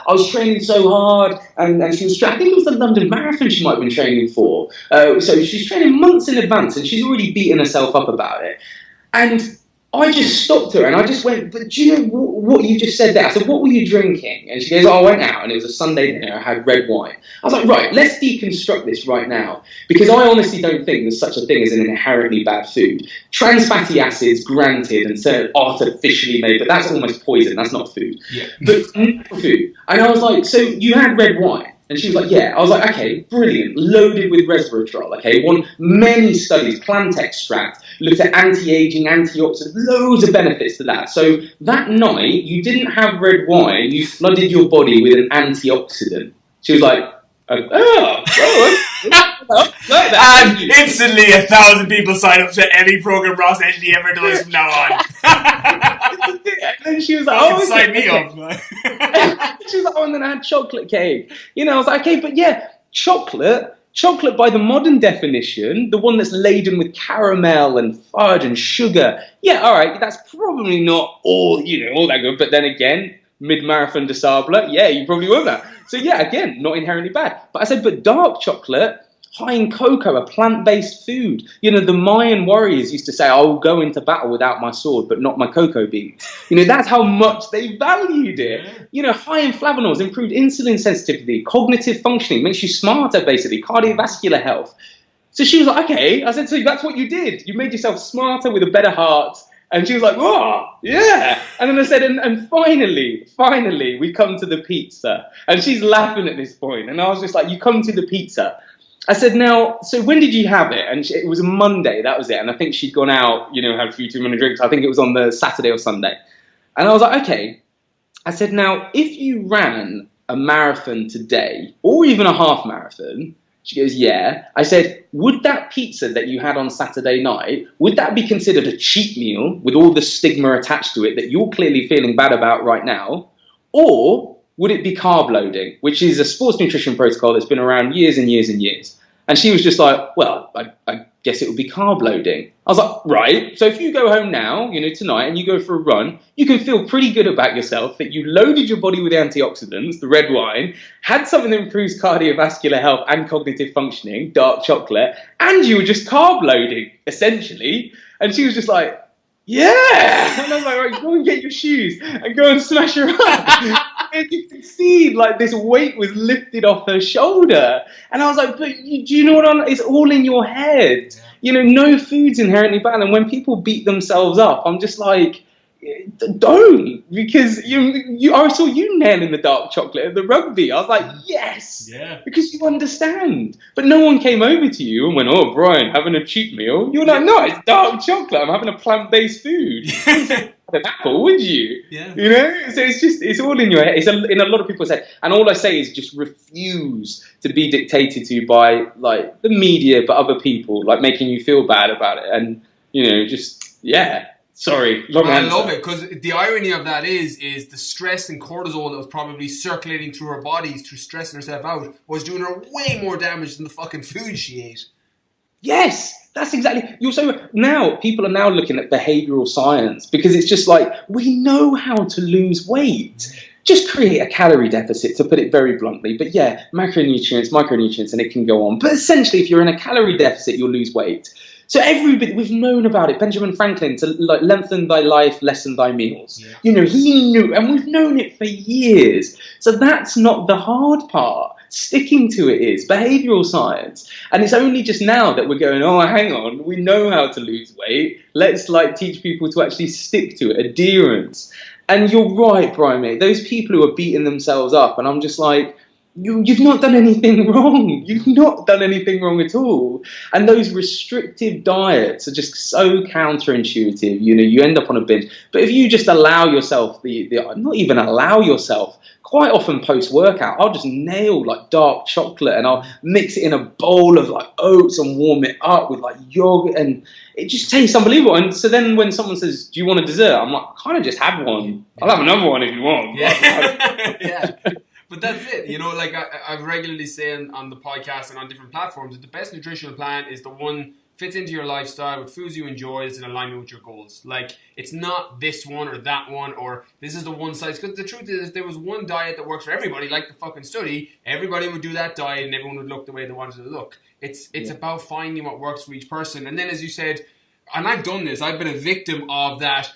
I was training so hard, and she was, I think it was the London Marathon she might have been training for, so she's training months in advance, and she's already beaten herself up about it, and I just stopped her and I just went, but do you know what you just said there? I said, what were you drinking? And she goes, oh, I went out and it was a Sunday dinner, I had red wine. I was like, right, let's deconstruct this right now. Because I honestly don't think there's such a thing as an inherently bad food. Trans fatty acids, granted, and so artificially made, but that's almost poison, that's not food. Yeah. But food. And I was like, so you had red wine. And she was like, yeah. I was like, okay, brilliant. Loaded with resveratrol, okay? Won many studies, plant extract, looked at anti-aging, antioxidants, loads of benefits to that. So that night, you didn't have red wine, you flooded your body with an antioxidant. She was like, like that. And instantly 1,000 people sign up to any program Ross Edgley ever does from now on. And then she was like, oh, sign me up. She was like, oh, and then I had chocolate cake. You know, I was like, okay, but yeah, chocolate by the modern definition, the one that's laden with caramel and fudge and sugar. Yeah, all right, that's probably not all that good. But then again, mid-marathon de Sable, yeah, you probably won't that. So yeah, again, not inherently bad. But I said, but dark chocolate, high in cocoa, a plant-based food. You know, the Mayan warriors used to say, I will go into battle without my sword, but not my cocoa beans. You know, that's how much they valued it. You know, high in flavonoids, improved insulin sensitivity, cognitive functioning, makes you smarter, basically, cardiovascular health. So she was like, okay. I said, so that's what you did. You made yourself smarter with a better heart. And she was like, oh, yeah. And then I said, and finally, we come to the pizza. And she's laughing at this point. And I was just like, you come to the pizza. I said, now, so when did you have it? And it was a Monday, that was it. And I think she'd gone out, had a few too many drinks. I think it was on the Saturday or Sunday. And I was like, okay. I said, now, if you ran a marathon today, or even a half marathon, she goes, yeah. I said, would that pizza that you had on Saturday night, would that be considered a cheat meal with all the stigma attached to it that you're clearly feeling bad about right now? Or would it be carb loading, which is a sports nutrition protocol that's been around years and years and years? And she was just like, well, I guess it would be carb loading. I was like, right. So if you go home now, tonight, and you go for a run, you can feel pretty good about yourself that you loaded your body with antioxidants, the red wine, had something that improves cardiovascular health and cognitive functioning, dark chocolate, and you were just carb loading, essentially. And she was just like, yeah. And I was like, right, go and get your shoes and go and smash her up. And you could see, like, this weight was lifted off her shoulder. And I was like, but do you know what? It's all in your head. No food's inherently bad. And when people beat themselves up, I'm just like, don't. Because I saw you nailing the dark chocolate at the rugby. I was like, yes. Yeah. Because you understand. But no one came over to you and went, oh, Brian, having a cheat meal? You were like, no, it's dark chocolate. I'm having a plant-based food. An apple, would you? Yeah. So it's all in your head. In a lot of people's head. And all I say is just refuse to be dictated to by, like, the media, but other people, like, making you feel bad about it. And, sorry, long answer. I love it, because the irony of that is the stress and cortisol that was probably circulating through her bodies, through stressing herself out, was doing her way more damage than the fucking food she ate. Yes, that's exactly. So now people are now looking at behavioural science, because it's just like, we know how to lose weight. Just create a calorie deficit, to put it very bluntly. But yeah, macronutrients, micronutrients, and it can go on. But essentially, if you're in a calorie deficit, you'll lose weight. So everybody, we've known about it. Benjamin Franklin, to like lengthen thy life, lessen thy meals. Yeah. He knew, and we've known it for years. So that's not the hard part. Sticking to it is behavioural science. And it's only just now that we're going, oh, hang on, we know how to lose weight. Let's teach people to actually stick to it. Adherence. And you're right, Brian, mate. Those people who are beating themselves up, and I'm just like, You've not done anything wrong. You've not done anything wrong at all. And those restrictive diets are just so counterintuitive. You end up on a binge. But if you just allow yourself not even allow yourself, quite often post-workout, I'll just nail like dark chocolate and I'll mix it in a bowl of like oats and warm it up with like yogurt, and it just tastes unbelievable. And so then when someone says, do you want a dessert? I'm like, kind of just have one. I'll have another one if you want. Yeah. Yeah. But that's it, like I've regularly saying on the podcast and on different platforms that the best nutritional plan is the one fits into your lifestyle with foods you enjoy, is in alignment with your goals. Like, it's not this one or that one or this is the one size. Because the truth is, if there was one diet that works for everybody, like the fucking study, everybody would do that diet and everyone would look the way they wanted to look. It's about finding what works for each person. And then, as you said, and I've done this, I've been a victim of that,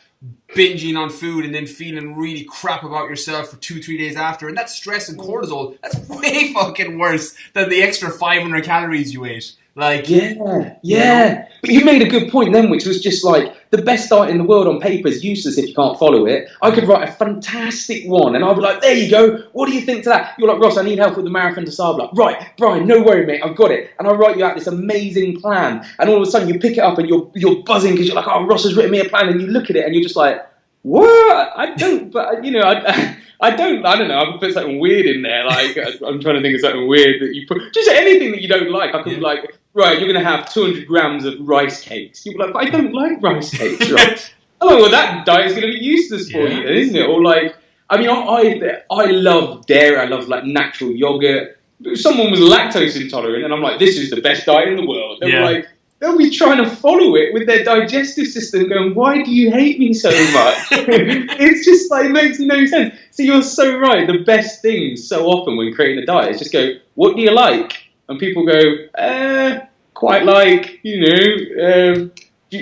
binging on food and then feeling really crap about yourself for 2-3 days after. And that's stress and cortisol. That's way fucking worse than the extra 500 calories you ate. Like, yeah. But you made a good point then, which was just like, the best diet in the world on paper is useless if you can't follow it. I could write a fantastic one, and I'll be like, there you go. What do you think to that? You're like, Ross, I need help with the marathon to start. Like, right, Brian, no worry, mate, I've got it. And I'll write you out this amazing plan. And all of a sudden, you pick it up and you're buzzing because you're like, oh, Ross has written me a plan. And you look at it and you're just like, what? I don't, but you know, I don't know. I could put something weird in there. Like, I'm trying to think of something weird that you put. Just anything that you don't like. I could be like, right, you're going to have 200 grams of rice cakes. You'd be like, but I don't like rice cakes, right? Oh, well, that diet's going to be useless for you, isn't it? Or like, I mean, I love dairy. I love like natural yogurt. But if someone was lactose intolerant, and I'm like, this is the best diet in the world. They're like, they'll be trying to follow it with their digestive system going, why do you hate me so much? It's just like, it makes no sense. So you're so right. The best things so often when creating a diet is just go, what do you like? And people go, quite like, you know,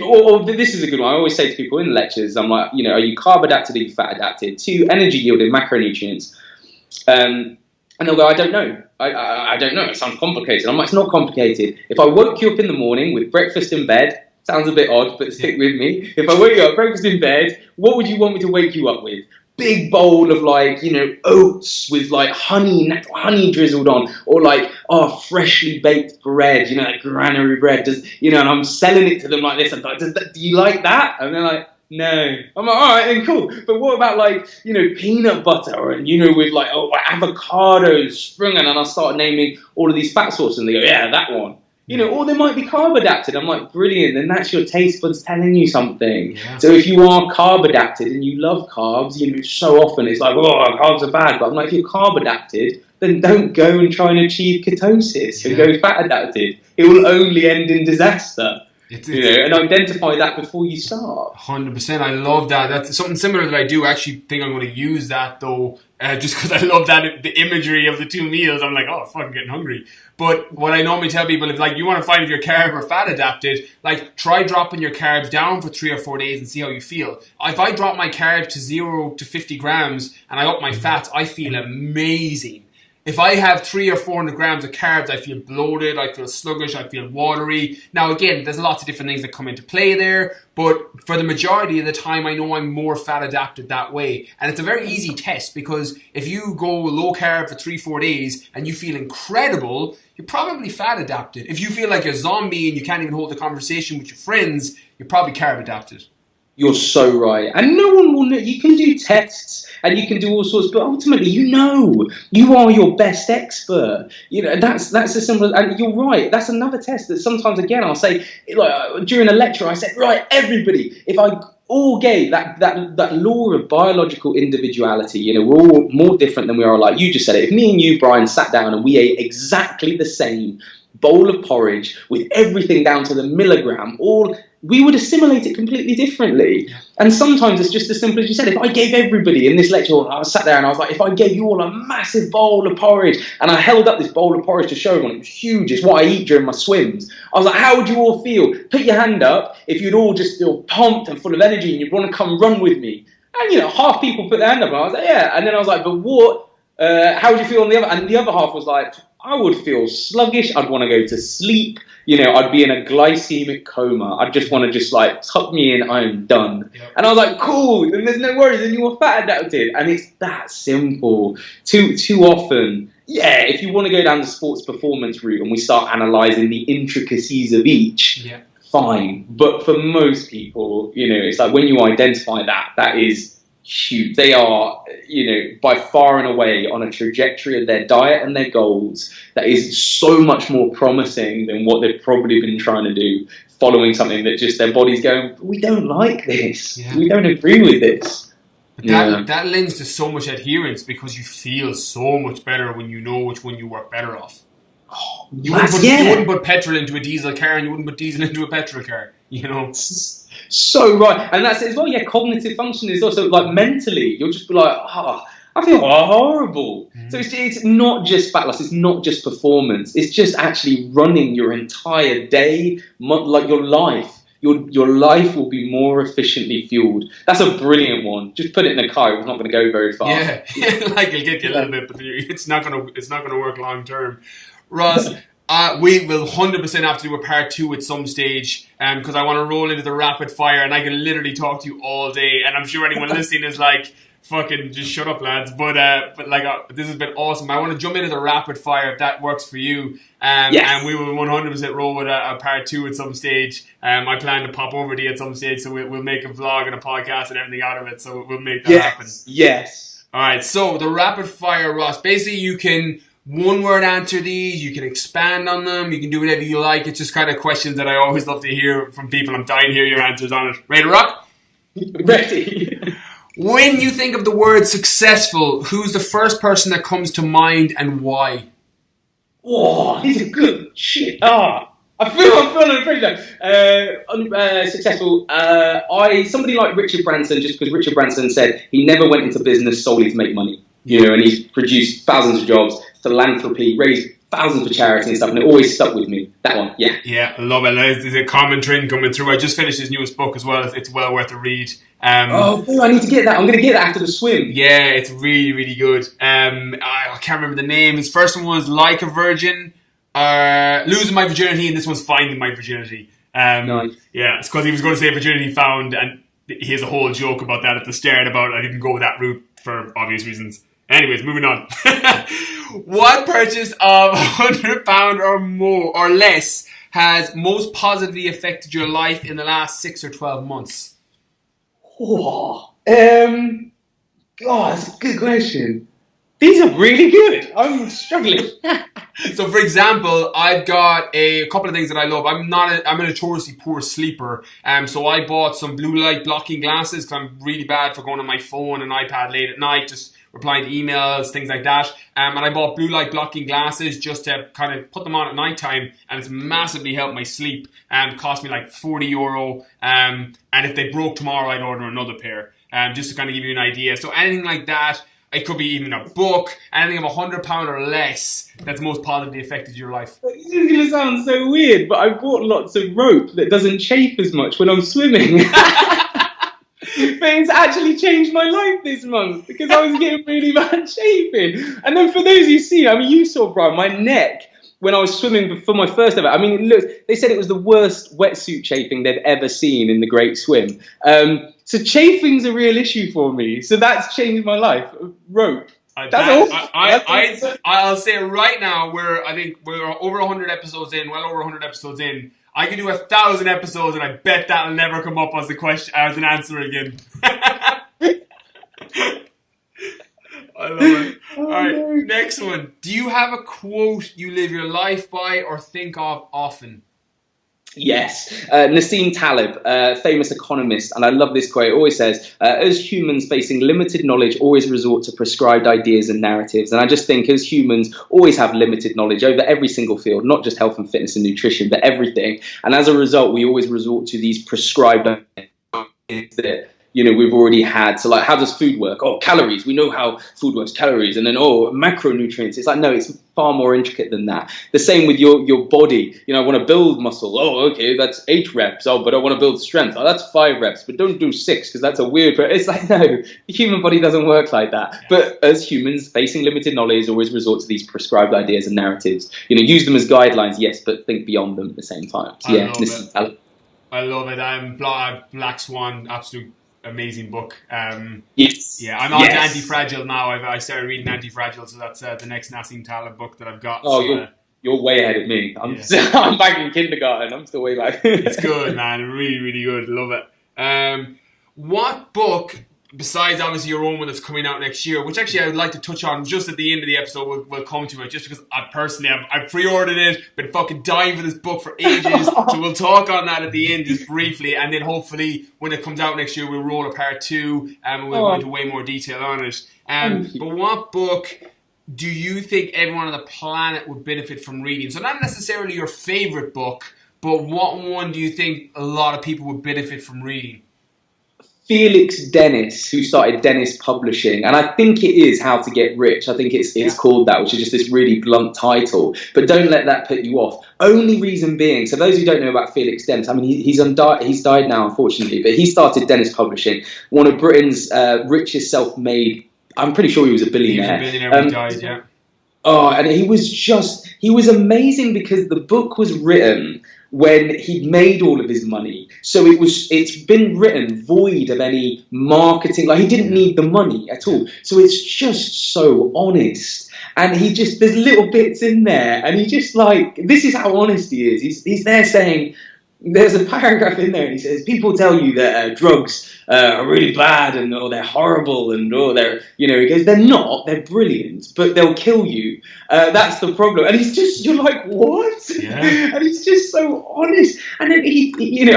or this is a good one. I always say to people in lectures, I'm like, you know, are you carb adapted or are you fat adapted? 2, energy yielding macronutrients. And they'll go, I don't know. I don't know. It sounds complicated. I'm like, it's not complicated. If I woke you up in the morning with breakfast in bed, sounds a bit odd, but stick with me. If I woke you up, breakfast in bed, what would you want me to wake you up with? Big bowl of like, you know, oats with like natural honey drizzled on, or like, freshly baked bread, you know, like granary bread. And I'm selling it to them like this. I'm like, do you like that? And they're like, no. I'm like, all right, then cool. But what about like, you know, peanut butter and, you know, with like, avocados, spring, and then I'll start naming all of these fat sources and they go, yeah, that one. You know, or they might be carb adapted. I'm like, brilliant. Then that's your taste buds telling you something. Yeah. So if you are carb adapted and you love carbs, you know, so often it's like, carbs are bad. But I'm like, if you're carb adapted, then don't go and try and achieve ketosis and go fat adapted. It will only end in disaster. And identify that before you start. 100%. I love that. That's something similar that I do. I actually think I'm going to use that though, just because I love that, the imagery of the 2 meals. I'm like, oh, fucking getting hungry. But what I normally tell people, if like you want to find if you're carb or fat adapted, like try dropping your carbs down for 3 or 4 days and see how you feel. If I drop my carb to 0 to 50 grams and I up my fats, I feel amazing. If I have 300 or 400 grams of carbs, I feel bloated, I feel sluggish, I feel watery. Now again, there's lots of different things that come into play there, but for the majority of the time, I know I'm more fat adapted that way. And it's a very easy test because if you go low carb for 3-4 days and you feel incredible, you're probably fat adapted. If you feel like a zombie and you can't even hold a conversation with your friends, you're probably carb adapted. You're so right. And no one will know. You can do tests and you can do all sorts, but ultimately, you know, you are your best expert. You know, that's a simple, and you're right. That's another test that sometimes, again, I'll say, like during a lecture, I said, right, everybody, if I all gave that law of biological individuality, you know, we're all more different than we are alike. You just said it. If me and you, Brian, sat down and we ate exactly the same bowl of porridge with everything down to the milligram, we would assimilate it completely differently. Yeah. And sometimes it's just as simple as you said. If I gave everybody in this lecture, I sat there and I was like, if I gave you all a massive bowl of porridge, and I held up this bowl of porridge to show everyone, it was huge, it's what I eat during my swims. I was like, how would you all feel? Put your hand up if you'd all just feel pumped and full of energy and you'd want to come run with me. And, you know, half people put their hand up and I was like, yeah. And then I was like, but what? How would you feel on the other? And the other half was like, I would feel sluggish. I'd want to go to sleep. You know, I'd be in a glycemic coma. I'd just want to just like tuck me in. I'm done. Yep. And I was like, cool. Then there's no worries. Then you're fat adapted. And it's that simple. Too often, yeah. If you want to go down the sports performance route and we start analysing the intricacies of each, fine. But for most people, you know, it's like when you identify that is huge. They are, you know, by far and away on a trajectory of their diet and their goals that is so much more promising than what they've probably been trying to do, following something that just their body's going, we don't like this. Yeah. We don't agree with this. That lends to so much adherence because you feel so much better when you know which one you work better off. You wouldn't put petrol into a diesel car and you wouldn't put diesel into a petrol car, you know. So right, and that's it as well. Yeah, cognitive function is also like mentally. You'll just be like, I feel horrible. Mm. So it's not just fat loss. It's not just performance. It's just actually running your entire day, like your life. Your life will be more efficiently fueled. That's a brilliant one. Just put it in a car. It's not going to go very far. Yeah, like it'll get you a little bit, but it's not going to work long term. Ross, We will 100% have to do a part 2 at some stage, because I want to roll into the rapid fire, and I can literally talk to you all day. And I'm sure anyone listening is like, "Fucking just shut up, lads." But this has been awesome. I want to jump into the rapid fire if that works for you. Yes. And we will 100% roll with a part 2 at some stage. I plan to pop over to you at some stage, so we'll make a vlog and a podcast and everything out of it. So we'll make that happen. Yes. All right. So the rapid fire, Ross. Basically, you can one word answer these. You can expand on them. You can do whatever you like. It's just kind of questions that I always love to hear from people. I'm dying to hear your answers on it. Ready to rock? Ready. When you think of the word successful, who's the first person that comes to mind and why? Oh, these are good shit. I'm feeling pretty successful. Somebody like Richard Branson, just because Richard Branson said he never went into business solely to make money. And he's produced thousands of jobs, philanthropy, raised thousands for charity and stuff, and it always stuck with me. That one, yeah. Yeah, I love it. There's a common trend coming through. I just finished his newest book as well. It's well worth a read. I need to get that. I'm going to get that after the swim. Yeah, it's really, really good. I can't remember the name. His first one was Like a Virgin, Losing My Virginity, and this one's Finding My Virginity. Nice. Yeah, it's because he was going to say Virginity Found, and he has a whole joke about that at the start about I didn't go that route for obvious reasons. Anyways, moving on. What purchase of £100 or more or less has most positively affected your life in the last 6 or 12 months? God, that's a good question. These are really good. I'm struggling. So, for example, I've got a couple of things that I love. I'm a notoriously poor sleeper, so I bought some blue light blocking glasses because I'm really bad for going on my phone and iPad late at night, just replying to emails, things like that. And I bought blue light blocking glasses just to kind of put them on at night time, and it's massively helped my sleep. It cost me like €40. And if they broke tomorrow, I'd order another pair, just to kind of give you an idea. So anything like that. It could be even a book, anything of £100 or less that's most positively affected your life. This is going to sound so weird, but I bought lots of rope that doesn't chafe as much when I'm swimming. But it's actually changed my life this month because I was getting really bad chafing. And then for those who see, you saw, Brian, my neck when I was swimming for my first ever. They said it was the worst wetsuit chafing they'd ever seen in the Great Swim. So chafing's a real issue for me. So that's changed my life. Rope. I'll say right now, we're over 100 episodes in, well over 100 episodes in. I can do 1,000 episodes, and I bet that'll never come up as an answer again. I love it. All right, next one. Do you have a quote you live your life by or think of often? Yes. Nassim Taleb, famous economist, and I love this quote. It always says, as humans facing limited knowledge always resort to prescribed ideas and narratives. And I just think as humans always have limited knowledge over every single field, not just health and fitness and nutrition, but everything. And as a result, we always resort to these prescribed ideas that we've already had. So like, how does food work? Oh, calories. We know how food works, calories. And then, macronutrients. It's like, no, it's far more intricate than that. The same with your body. I want to build muscle. Oh, okay, that's 8 reps. Oh, but I want to build strength. Oh, that's 5 reps. But don't do 6 because that's a weird. It's like, no, the human body doesn't work like that. But as humans facing limited knowledge, always resort to these prescribed ideas and narratives. Use them as guidelines, yes, but think beyond them at the same time. So, yeah, I love it. Black Swan, absolute amazing book. Yes. Yeah, I'm on to Anti-Fragile now. I started reading Anti-Fragile, so that's the next Nassim Taleb book that I've got. Oh, so, you're way ahead of me. I'm back in kindergarten. I'm still way back. It's good, man. Really, really good. Love it. What book, besides obviously your own one that's coming out next year, which actually I would like to touch on just at the end of the episode, we'll come to it, just because I personally, I've pre-ordered it, been fucking dying for this book for ages, so we'll talk on that at the end just briefly, and then hopefully when it comes out next year, we'll roll a part 2, and we'll go into way more detail on it. But what book do you think everyone on the planet would benefit from reading? So not necessarily your favorite book, but what one do you think a lot of people would benefit from reading? Felix Dennis, who started Dennis Publishing, and I think it is How to Get Rich. I think it's called that, which is just this really blunt title. But don't let that put you off. Only reason being, so those who don't know about Felix Dennis, he's died now, unfortunately, but he started Dennis Publishing, one of Britain's richest self-made. I'm pretty sure he was a billionaire. He was a billionaire when he died, yeah. Oh, and he was amazing because the book was written when he'd made all of his money. So it's been written void of any marketing. Like, he didn't need the money at all. So it's just so honest. And there's little bits in there, and he just, like, this is how honest he is. He's there saying, there's a paragraph in there, and he says, people tell you that drugs are really bad, and they're horrible, and they're, he goes, they're not, they're brilliant, but they'll kill you. That's the problem. And you're like, what? Yeah. And he's just so honest. And then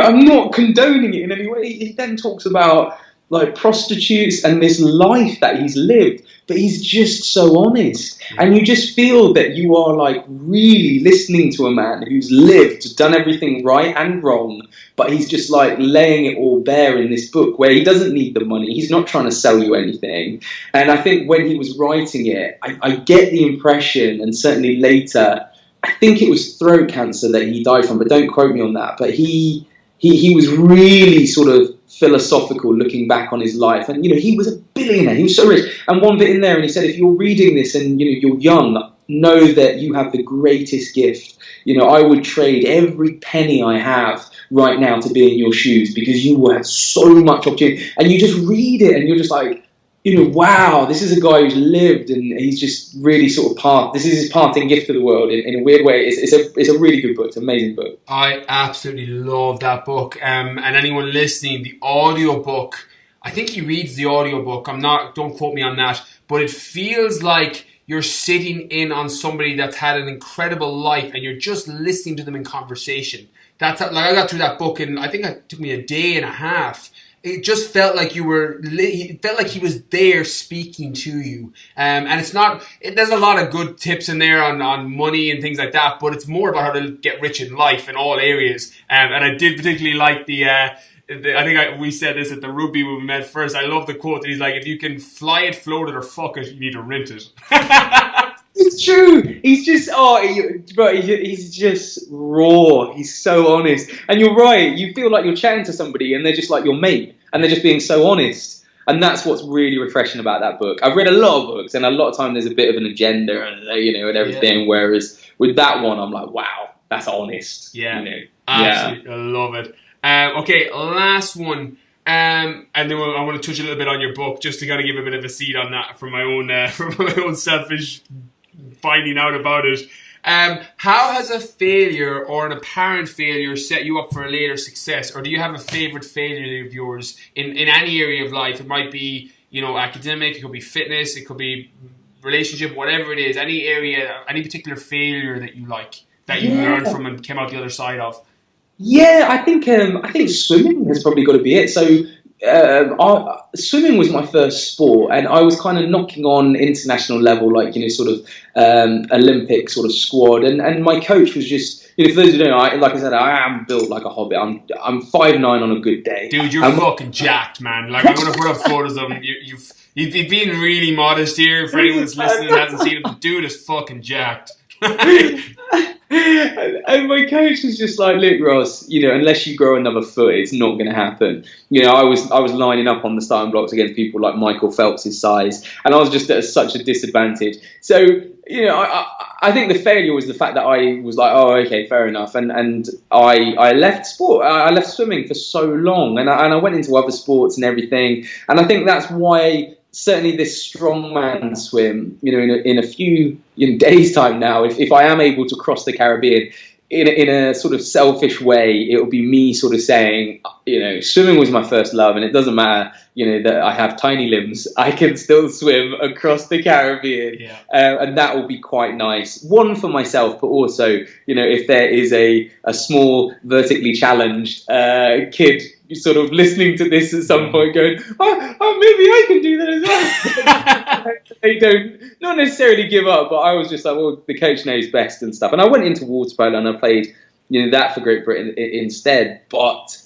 I'm not condoning it in any way. He then talks about, like, prostitutes and this life that he's lived, but he's just so honest. And you just feel that you are, like, really listening to a man who's lived, done everything right and wrong, but he's just, like, laying it all bare in this book where he doesn't need the money. He's not trying to sell you anything. And I think when he was writing it, I get the impression, and certainly later, I think it was throat cancer that he died from, but don't quote me on that, but he was really sort of philosophical looking back on his life. And, he was a billionaire. He was so rich. And one bit in there, and he said, if you're reading this and, you're young, know that you have the greatest gift. I would trade every penny I have right now to be in your shoes, because you will have so much opportunity. And you just read it and you're just like, wow, this is a guy who's lived, and he's just really sort of this is his parting gift to the world in a weird way. It's a really good book. It's an amazing book. I absolutely love that book. And anyone listening, the audiobook, I think he reads the audiobook. Don't quote me on that, but it feels like you're sitting in on somebody that's had an incredible life, and you're just listening to them in conversation. That's how, like, I got through that book, and I think it took me a day and a half. It just felt like it felt like he was there speaking to you. And it's not, there's a lot of good tips in there on money and things like that, but it's more about how to get rich in life in all areas. And I did particularly like we said this at the rugby when we met first. I love the quote that he's like, if you can fly it, float it, or fuck it, you need to rent it. It's true. He's just, he's just raw. He's so honest. And you're right. You feel like you're chatting to somebody and they're just like your mate, and they're just being so honest. And that's what's really refreshing about that book. I've read a lot of books, and a lot of time there's a bit of an agenda and everything. Yeah. Whereas with that one, I'm like, wow, that's honest. Yeah, absolutely. I love it. Okay, last one. And then I want to touch a little bit on your book, just to kind of give a bit of a seed on that from my own selfish finding out about it. How has a failure or an apparent failure set you up for a later success? Or do you have a favourite failure of yours in any area of life? It might be, academic, it could be fitness, it could be relationship, whatever it is, any area, any particular failure that you like, that you learned from and came out the other side of. Yeah, I think swimming has probably got to be it. So swimming was my first sport, and I was kind of knocking on international level, like, sort of Olympic sort of squad. And my coach was just, for those who don't know, like I said, I am built like a hobbit. I'm 5'9" on a good day. Dude, you're fucking jacked, man. Like, I'm gonna put up photos of him. You've been really modest here. For anyone that's listening and hasn't seen it, the dude is fucking jacked. And my coach was just like, look, Ross, unless you grow another foot, it's not going to happen. I was lining up on the starting blocks against people like Michael Phelps' size, and I was just at such a disadvantage. So, I think the failure was the fact that I was like, oh, okay, fair enough. And I left sport. I left swimming for so long, and I went into other sports and everything. And I think that's why, certainly this strongman swim, in a few days' time now, if I am able to cross the Caribbean, in a sort of selfish way, it will be me sort of saying, swimming was my first love, and it doesn't matter, that I have tiny limbs, I can still swim across the Caribbean. Yeah. And that will be quite nice. One, for myself, but also, if there is a small vertically challenged kid sort of listening to this at some point going, oh, maybe I can do that as well. They don't, not necessarily give up, but I was just like, well, the coach knows best and stuff. And I went into water polo and I played, that for Great Britain instead. But,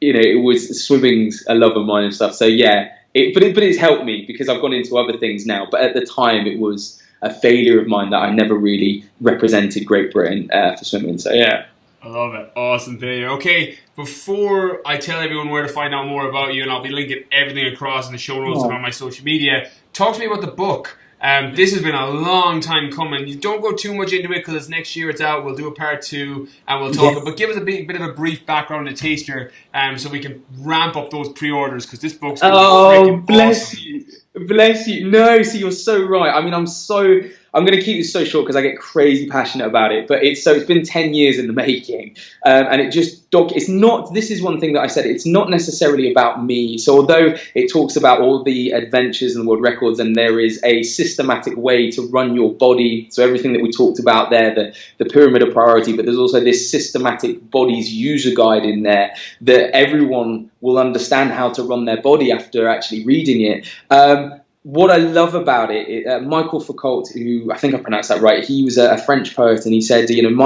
it was swimming's a love of mine and stuff. So yeah, but it's helped me because I've gone into other things now. But at the time, it was a failure of mine that I never really represented Great Britain for swimming. So yeah. I love it. Awesome failure. Okay, before I tell everyone where to find out more about you, and I'll be linking everything across in the show notes and on my social media, talk to me about the book. This has been a long time coming. You don't go too much into it because next year it's out. We'll do a part 2 and we'll talk. But give us a bit of a brief background on the taster, so we can ramp up those pre-orders because this book's going to be freaking awesome. Bless you. No, see, you're so right. I mean, I'm going to keep this so short because I get crazy passionate about it. But it's been 10 years in the making, and it's not. This is one thing that I said. It's not necessarily about me. So although it talks about all the adventures and world records, and there is a systematic way to run your body. So everything that we talked about there, the pyramid of priority. But there's also this systematic bodies user guide in there that everyone will understand how to run their body after actually reading it. What I love about it, Michael Foucault, who I think I pronounced that right, he was a French poet, and he said, I'm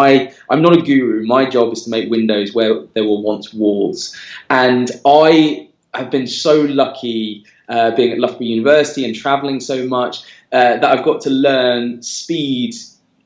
not a guru. My job is to make windows where there were once walls. And I have been so lucky being at Loughborough University and traveling so much that I've got to learn speed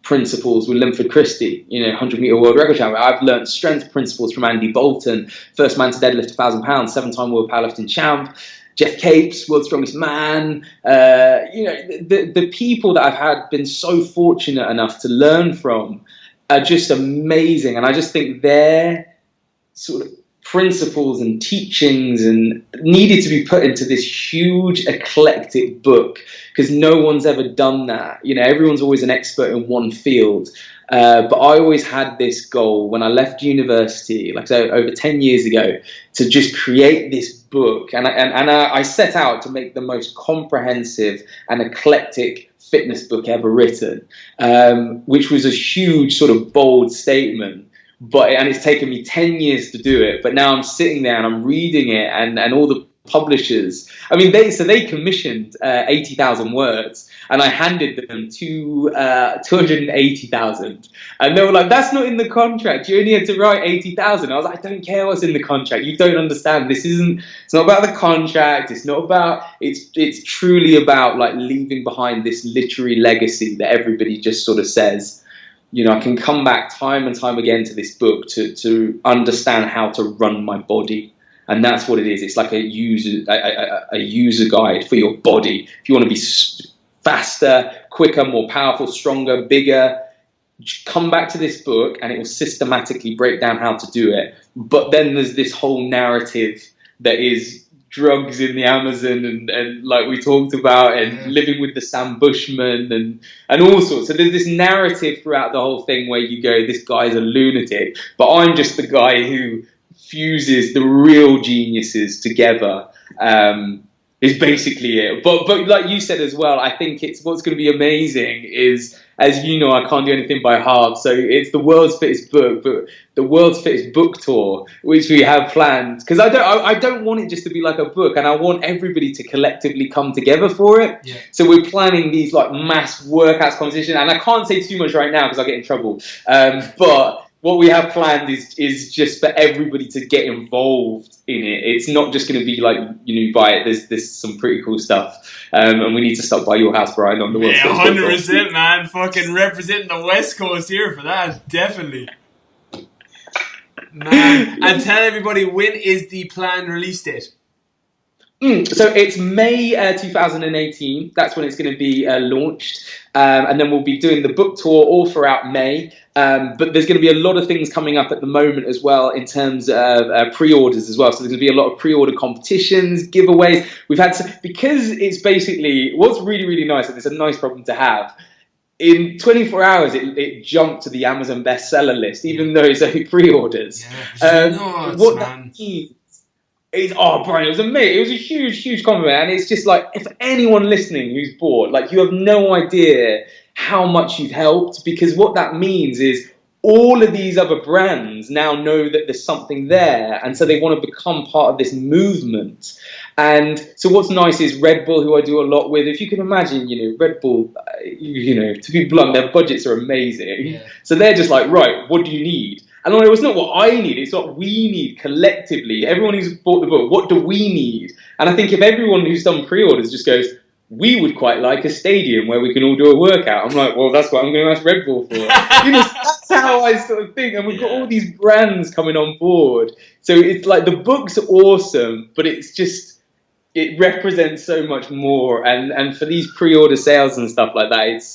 principles with Linford Christie, 100-meter world record champion. I've learned strength principles from Andy Bolton, first man to deadlift 1,000 pounds, 7-time world powerlifting champ. Jeff Capes, world's strongest man. The people that I've been so fortunate enough to learn from are just amazing. And I just think their sort of principles and teachings and needed to be put into this huge eclectic book because no one's ever done that. Everyone's always an expert in one field. But I always had this goal when I left university, over 10 years ago, to just create this book. And I set out to make the most comprehensive and eclectic fitness book ever written, which was a huge sort of bold statement. And it's taken me 10 years to do it. But now I'm sitting there and I'm reading it, and all the publishers, they commissioned 80,000 words, and I handed them 280,000, and they were like, that's not in the contract, you only had to write 80,000. I was like, I don't care what's in the contract, you don't understand, it's not about the contract, it's truly about leaving behind this literary legacy that everybody just sort of says. I can come back time and time again to this book to understand how to run my body. And that's what it is. It's like a user guide for your body. If you want to be faster, quicker, more powerful, stronger, bigger, come back to this book and it will systematically break down how to do it. But then there's this whole narrative that is drugs in the Amazon and like we talked about, and living with the Sam Bushman and all sorts. So there's this narrative throughout the whole thing where you go, this guy's a lunatic. But I'm just the guy who fuses the real geniuses together, is basically it. But like you said as well, I think what's going to be amazing is, as you know, I can't do anything by half. So it's the world's fittest book, but the world's fittest book tour, which we have planned. Because I don't want it just to be like a book, and I want everybody to collectively come together for it. Yeah. So we're planning these mass workouts competition, and I can't say too much right now because I'll get in trouble. But what we have planned is just for everybody to get involved in it. It's not just going to be buy it. There's some pretty cool stuff, and we need to stop by your house, Brian, on the world. Yeah, 100%, man. Fucking representing the West Coast here for that, definitely. Man, and tell everybody, when is the planned release date? So it's May 2018. That's when it's going to be launched. And then we'll be doing the book tour all throughout May. But there's going to be a lot of things coming up at the moment as well in terms of pre-orders as well. So there's going to be a lot of pre-order competitions, giveaways. We've had because it's basically what's really, really nice, and it's a nice problem to have. In 24 hours, it jumped to the Amazon bestseller list, even though it's only pre-orders. Yeah, what that means is, Brian, it was amazing. It was a huge, huge compliment. And it's just if anyone listening who's bored, you have no idea how much you've helped, because what that means is all of these other brands now know that there's something there, and so they want to become part of this movement. And so what's nice is Red Bull, who I do a lot with, if you can imagine, Red Bull, to be blunt, their budgets are amazing. Yeah. So they're just right, what do you need? And it's not what I need, it's what we need collectively. Everyone who's bought the book, what do we need? And I think if everyone who's done pre-orders just goes, we would quite like a stadium where we can all do a workout. I'm like, well, that's what I'm going to ask Red Bull for. That's how I sort of think. And we've got all these brands coming on board. So it's the book's awesome, but it's just it represents so much more. And for these pre-order sales and stuff like that, it's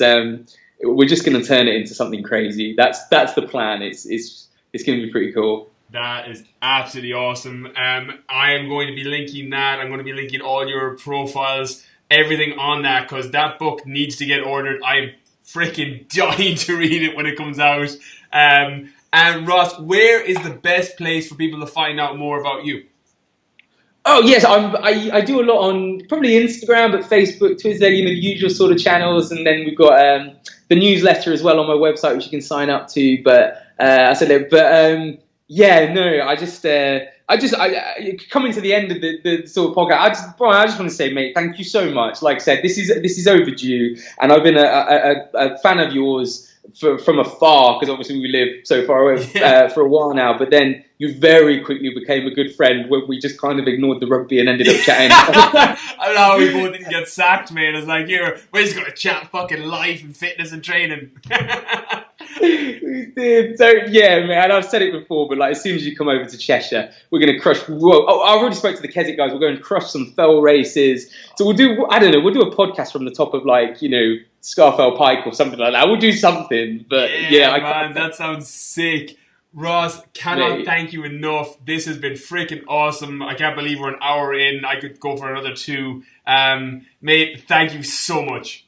we're just going to turn it into something crazy. That's the plan. It's going to be pretty cool. That is absolutely awesome. I am going to be linking that. I'm going to be linking all your profiles, everything on that, because that book needs to get ordered. I'm freaking dying to read it when it comes out. And Ross, where is the best place for people to find out more about you? Oh yes, I do a lot on probably Instagram, but Facebook, Twitter, the usual sort of channels, and then we've got the newsletter as well on my website, which you can sign up to. But yeah, no, I coming to the end of the sort of podcast. I just want to say, mate, thank you so much. Like I said, this is overdue, and I've been a fan of yours from afar, because obviously we live so far away for a while now. But then you very quickly became a good friend when we just kind of ignored the rugby and ended up chatting. I don't know how we both didn't get sacked, man. It's like, we're just going to chat fucking life and fitness and training. We did. So yeah, man, I've said it before, but like as soon as you come over to Cheshire, we're going to crush. I already spoke to the Keswick guys. We're going to crush some fell races. So we'll do a podcast from the top of Scarfell Pike or something like that. We'll do something. But man, that sounds sick. Ross, cannot thank you enough. This has been freaking awesome. I can't believe we're an hour in. I could go for another 2. Mate, thank you so much.